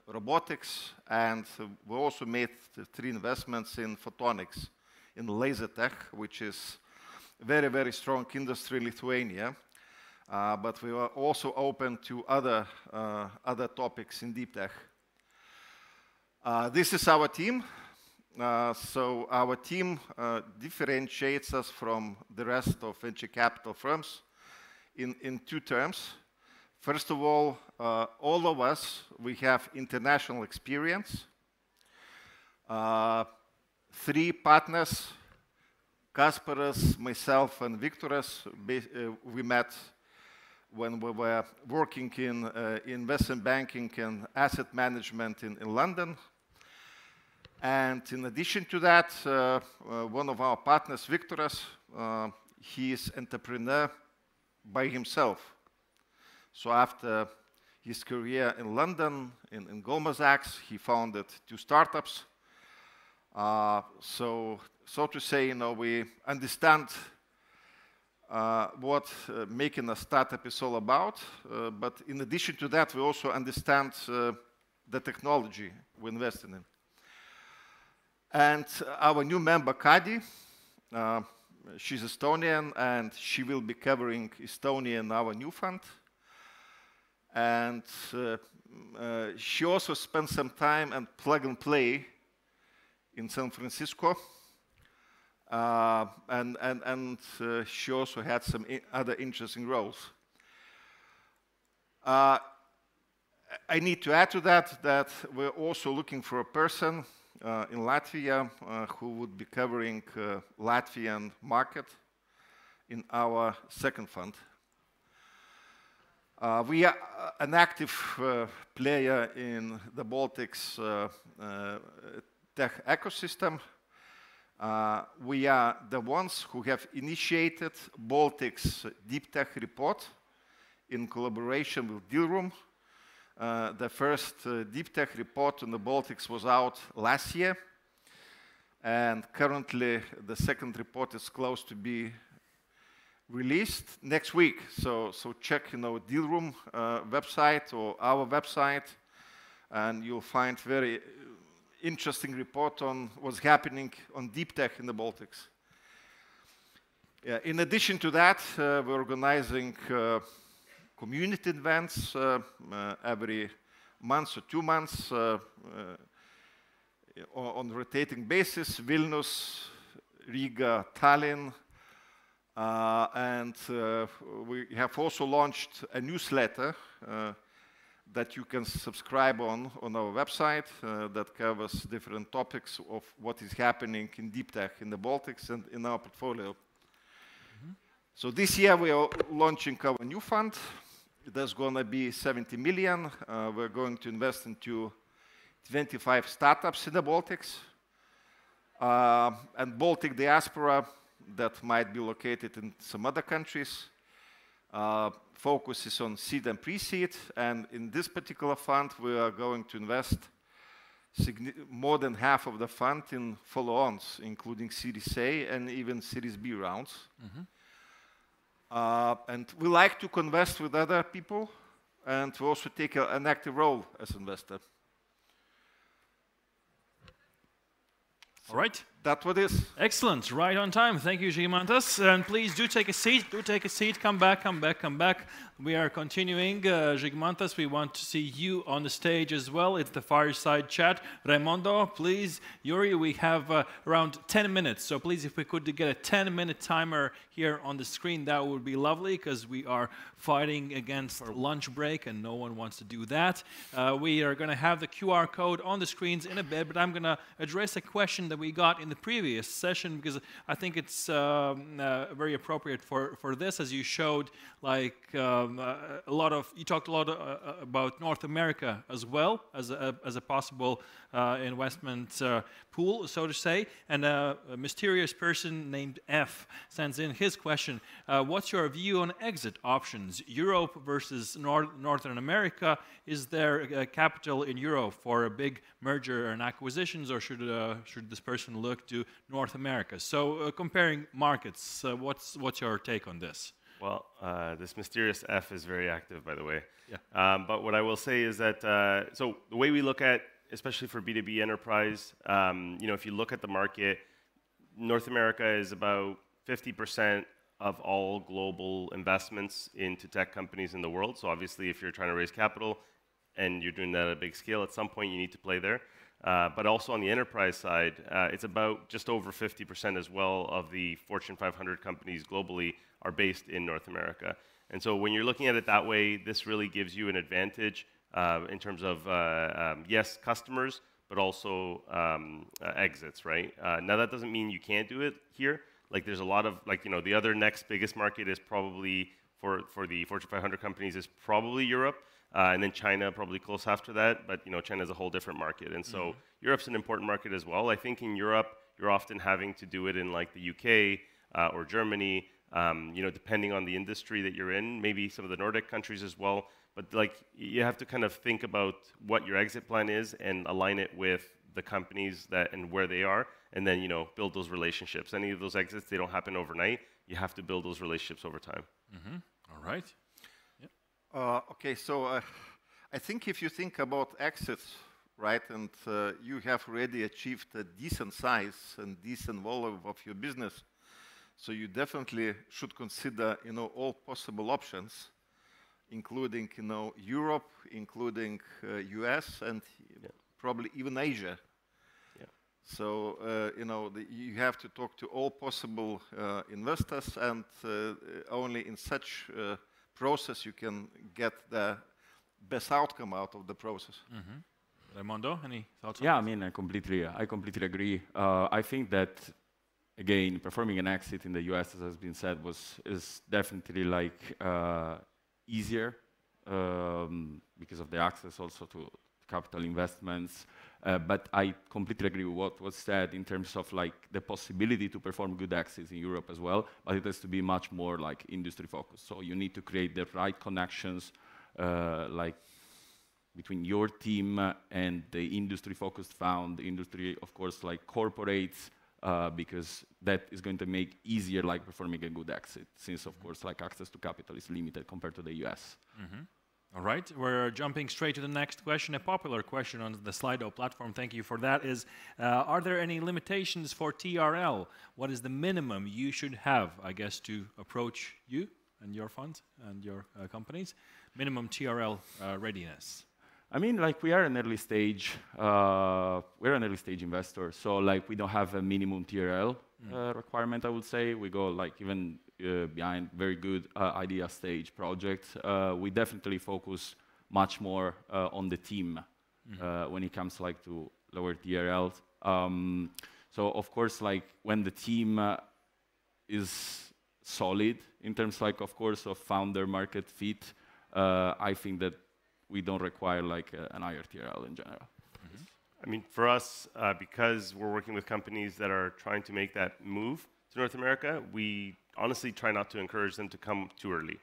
robotics, and we also made 3 investments in photonics, in laser tech, which is very, very strong industry in Lithuania. But we are also open to other topics in deep tech. This is our team. So our team differentiates us from the rest of venture capital firms in 2 terms. First of all of us, we have international experience. 3 partners, Kasparas, myself, and Viktoras, we met when we were working in investment banking and asset management in London. And in addition to that, one of our partners, Viktoras, he is entrepreneur by himself. So after his career in London, in Goldman Sachs, he founded 2 startups. So to say, we understand what making a startup is all about. But in addition to that, we also understand the technology we're investing in. And our new member, Kadi, she's Estonian, and she will be covering Estonia in our new fund. And she also spent some time at Plug and Play in San Francisco. And she also had some other interesting roles. I need to add to that we're also looking for a person in Latvia who would be covering Latvian market in our second fund. We are an active player in the Baltics tech ecosystem. We are the ones who have initiated Baltics Deep Tech report in collaboration with Dealroom. The first Deep Tech report in the Baltics was out last year, and currently the second report is close to be released next week. So check Dealroom website or our website, and you'll find very interesting report on what's happening on deep tech in the Baltics. In addition to that, we're organizing community events every month or 2 months on a rotating basis, Vilnius, Riga, Tallinn, and we have also launched a newsletter that you can subscribe on our website that covers different topics of what is happening in deep tech in the Baltics and in our portfolio. So this year we are launching our new fund. There's going to be 70 million. We're going to invest into 25 startups in the Baltics. And Baltic diaspora that might be located in some other countries. Focus is on seed and pre-seed, and in this particular fund we are going to invest more than half of the fund in follow-ons, including Series A and even Series B rounds. And we like to converse with other people, and we also take an active role as investor. All right. That's what it is. Excellent. Right on time. Thank you, Žygimantas. And please do take a seat. Do take a seat. Come back, come back, come back. We are continuing. Žygimantas, we want to see you on the stage as well. It's the fireside chat. Raimondo, please. Yuri, we have around 10 minutes. So please, if we could get a 10-minute timer here on the screen, that would be lovely, because we are fighting against lunch break and no one wants to do that. We are going to have the QR code on the screens in a bit, but I'm going to address a question that we got in the previous session, because I think it's very appropriate for this, as you showed, like you talked a lot about North America as well as a possible investment pool, so to say. And a mysterious person named F sends in his question: what's your view on exit options, Europe versus Northern America? Is there capital in Europe for a big merger and acquisitions, or should this person look to North America? So comparing markets, what's your take on this? Well, this mysterious F is very active, by the way. Yeah. But what I will say is that, so the way we look at, especially for B2B enterprise, if you look at the market, North America is about 50% of all global investments into tech companies in the world. So obviously, if you're trying to raise capital and you're doing that at a big scale, at some point you need to play there. But also on the enterprise side, it's about just over 50% as well of the Fortune 500 companies globally are based in North America. And so when you're looking at it that way, this really gives you an advantage in terms of, yes, customers, but also exits, right? Now that doesn't mean you can't do it here. Like there's a lot of, the other next biggest market is probably, for the Fortune 500 companies, is probably Europe. And then China probably close after that, but China is a whole different market. And so Europe's an important market as well. I think in Europe, you're often having to do it in like the UK or Germany, depending on the industry that you're in, maybe some of the Nordic countries as well. But you have to kind of think about what your exit plan is and align it with the companies and where they are, and then build those relationships. Any of those exits, they don't happen overnight. You have to build those relationships over time. All right. Okay, so I think if you think about exits, right, and you have already achieved a decent size and decent volume of your business, so you definitely should consider, all possible options, including, Europe, including US, and probably even Asia. Yeah. So, you have to talk to all possible investors, and only in such process you can get the best outcome out of the process. Raimondo, any thoughts on Yeah, I this? mean, I completely agree. I think that, again, performing an exit in the US, as has been said, is definitely like easier because of the access also to capital investments. But I completely agree with what was said in terms of like the possibility to perform good exits in Europe as well, but it has to be much more like industry focused. So you need to create the right connections, like between your team and the industry-focused fund, the industry, of course, like corporates, because that is going to make easier like performing a good exit, since of course like access to capital is limited compared to the US. All right, we're jumping straight to the next question. A popular question on the Slido platform, thank you for that, is are there any limitations for TRL? What is the minimum you should have, I guess, to approach you and your funds and your companies? Minimum TRL readiness. I mean, like we are an early stage, we're an early stage investor, so like we don't have a minimum TRL requirement. I would say we go like even behind very good idea stage projects. We definitely focus much more on the team when it comes like to lower TRLs. So of course, like when the team is solid in terms like of course of founder market fit, I think that we don't require like an higher TRL in general. I mean, for us, because we're working with companies that are trying to make that move to North America, we honestly try not to encourage them to come too early.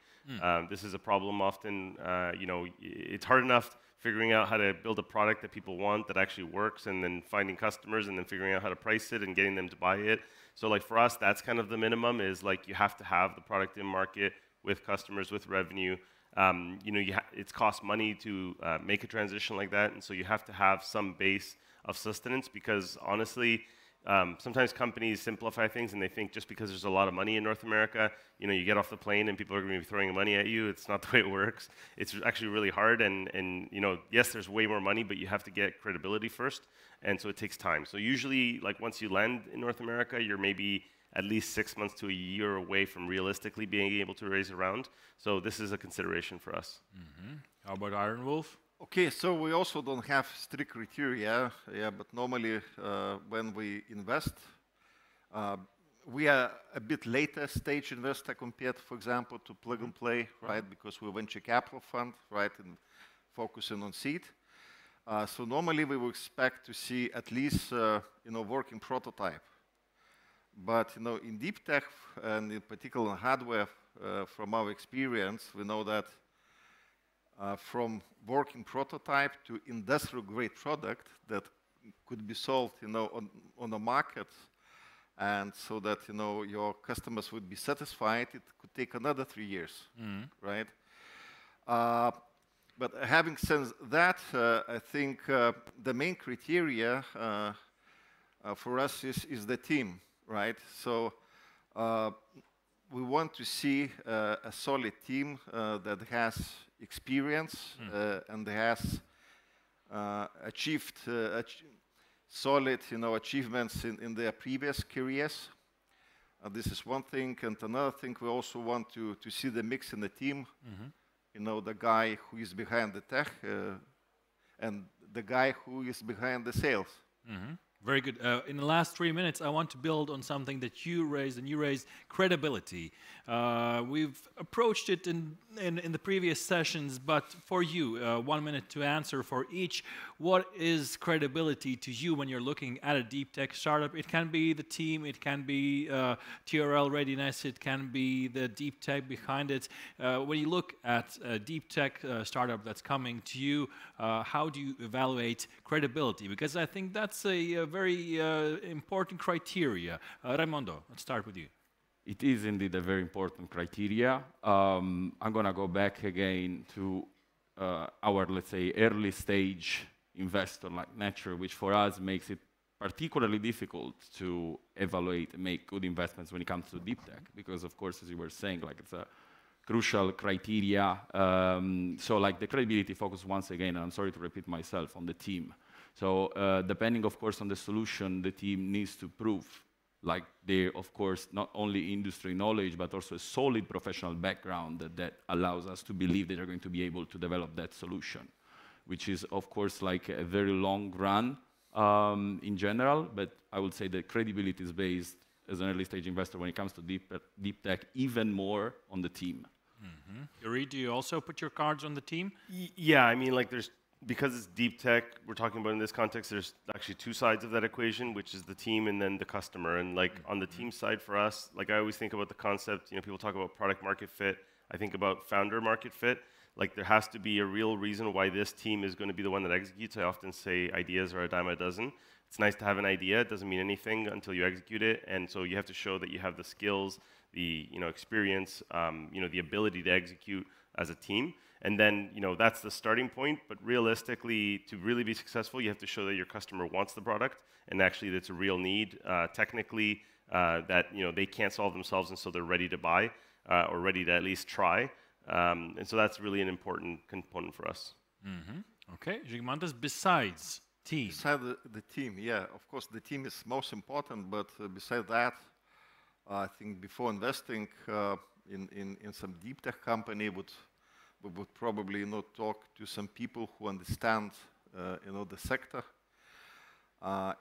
This is a problem often. You know, it's hard enough figuring out how to build a product that people want that actually works, and then finding customers, and then figuring out how to price it and getting them to buy it. So, like for us, that's kind of the minimum. Is like you have to have the product in market with customers, with revenue. You know, it costs money to make a transition like that, and so you have to have some base of sustenance, because honestly, sometimes companies simplify things and they think just because there's a lot of money in North America, you know, you get off the plane and people are going to be throwing money at you. It's not the way it works. It's actually really hard, and you know, yes, there's way more money, but you have to get credibility first, and so it takes time. So usually, like once you land in North America, you're maybe at least 6 months to a year away from realistically being able to raise a round. So this is a consideration for us. How about Iron Wolf? Okay, so we also don't have strict criteria, but normally when we invest, we are a bit later stage investor compared, for example, to Plug and Play, right? Because we're a venture capital fund, right, and focusing on seed. So normally we would expect to see at least, you know, working prototype. But you know, in deep tech and in particular hardware, from our experience, we know that from working prototype to industrial grade product that could be sold, you know, on the market, and so that you know your customers would be satisfied, it could take another 3 years, right? But having said that, I think the main criteria for us is the team. Right, so we want to see a solid team that has experience and has achieved solid, you know, achievements in their previous careers. This is one thing, and another thing we also want to see the mix in the team. You know, the guy who is behind the tech and the guy who is behind the sales. Very good. In the last 3 minutes, I want to build on something that you raised, and you raised credibility. We've approached it in the previous sessions, but for you, 1 minute to answer for each. What is credibility to you when you're looking at a deep tech startup? It can be the team, it can be TRL readiness, it can be the deep tech behind it. When you look at a deep tech startup that's coming to you, how do you evaluate credibility? Because I think that's a very important criteria. Raimondo, let's start with you. It is indeed a very important criteria. I'm going to go back again to our, let's say, early stage investor like Nature, which for us makes it particularly difficult to evaluate and make good investments when it comes to deep tech, because of course, as you were saying, like it's a crucial criteria. So like the credibility focus once again, and I'm sorry to repeat myself, on the team. So depending, of course, on the solution, the team needs to prove like they, of course, not only industry knowledge, but also a solid professional background that allows us to believe that they're going to be able to develop that solution. which is, of course, like a very long run in general, but I would say the credibility is based as an early stage investor when it comes to deep tech, even more on the team. Yuri, do you also put your cards on the team? Yeah, I mean, like because it's deep tech, we're talking about in this context, there's actually two sides of that equation, which is the team and then the customer. And like on the team side for us, like I always think about the concept, people talk about product market fit. I think about founder market fit. Like there has to be a real reason why this team is going to be the one that executes. I often say ideas are a dime a dozen. It's nice to have an idea. It doesn't mean anything until you execute it. And so you have to show that you have the skills, the experience, the ability to execute as a team. And then, that's the starting point. But realistically, to really be successful, you have to show that your customer wants the product and actually that it's a real need technically that, they can't solve themselves and so they're ready to buy or ready to at least try. And so that's really an important component for us. Okay, Žygimantas, besides team. Besides the team, yeah, of course the team is most important, but besides that, I think before investing in some deep tech company, we would probably talk to some people who understand the sector.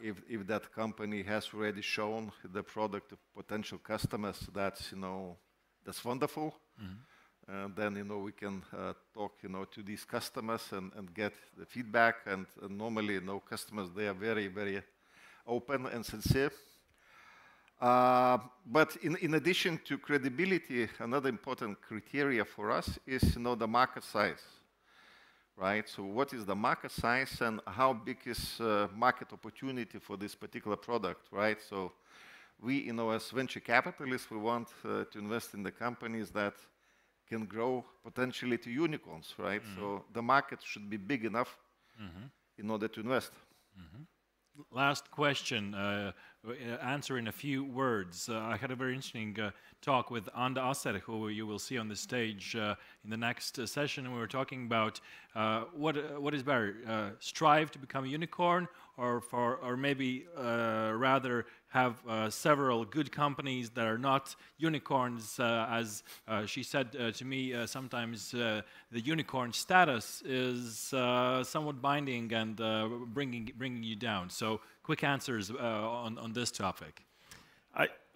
If that company has already shown the product to potential customers, that's wonderful. Then we can talk to these customers and get the feedback. And normally customers, they are very, very open and sincere. But in addition to credibility, another important criteria for us is the market size, right? So what is the market size and how big is market opportunity for this particular product, right? So we, as venture capitalists, we want to invest in the companies that can grow potentially to unicorns, right? So the market should be big enough in order to invest. Last question, answer in a few words. I had a very interesting talk with Anda Aser, who you will see on the stage in the next session, and we were talking about what is better, strive to become a unicorn, or maybe rather have several good companies that are not unicorns. As she said to me, sometimes the unicorn status is somewhat binding and bringing you down. So quick answers on this topic.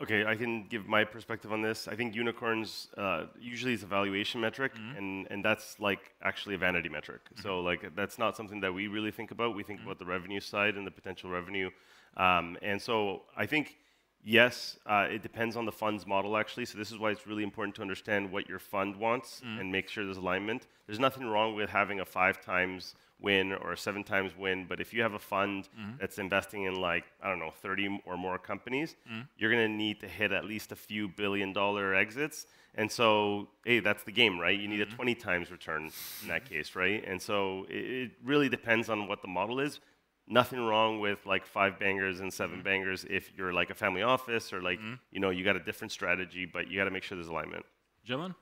Okay, I can give my perspective on this. I think unicorns usually is a valuation metric, and that's like actually a vanity metric. So like that's not something that we really think about. We think about the revenue side and the potential revenue. And so I think, yes, it depends on the fund's model actually. So this is why it's really important to understand what your fund wants and make sure there's alignment. There's nothing wrong with having a 5 times win or a 7 times win, but if you have a fund that's investing in like, I don't know, 30 or more companies, you're going to need to hit at least a few billion-dollar exits. And so, hey, that's the game, right? You need a 20 times return in that case, right? And so it really depends on what the model is. Nothing wrong with like 5 bangers and 7 bangers if you're like a family office or like, you got a different strategy, but you got to make sure there's alignment. Gentlemen?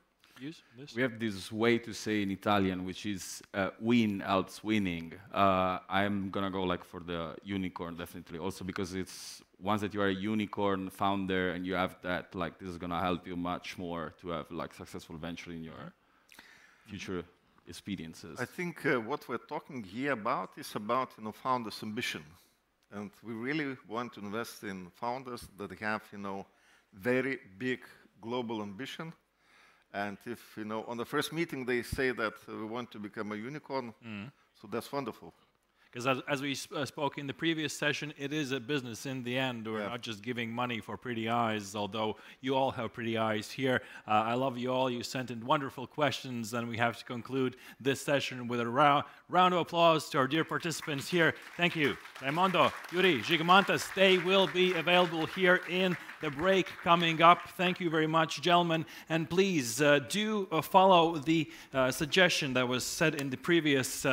This? We have this way to say in Italian, which is win else winning. I'm gonna go like for the unicorn definitely, also because it's once that you are a unicorn founder and you have that, like this is gonna help you much more to have like successful venture in your future experiences. I think what we're talking here about is about founders' ambition, and we really want to invest in founders that have very big global ambition. And if, on the first meeting they say that we want to become a unicorn, so that's wonderful. Because as we spoke in the previous session, it is a business in the end. We're not just giving money for pretty eyes, although you all have pretty eyes here. I love you all. You sent in wonderful questions, and we have to conclude this session with a round of applause to our dear participants here. Thank you. Raimondo, Yuri, Žygimantas, they will be available here in the break coming up. Thank you very much, gentlemen. And please do follow the suggestion that was said in the previous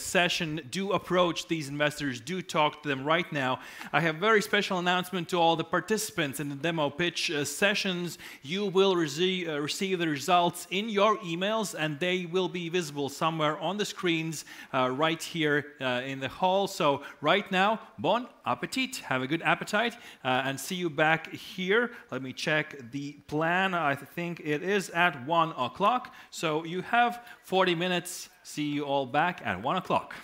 session. Do approach these investors. Do talk to them right now. I have a very special announcement to all the participants in the demo pitch sessions. You will receive the results in your emails, and they will be visible somewhere on the screens right here in the hall. So right now, bon appetit. Have a good appetite, and see you back back here. Let me check the plan. I think it is at 1 o'clock. So you have 40 minutes. See you all back at 1 o'clock.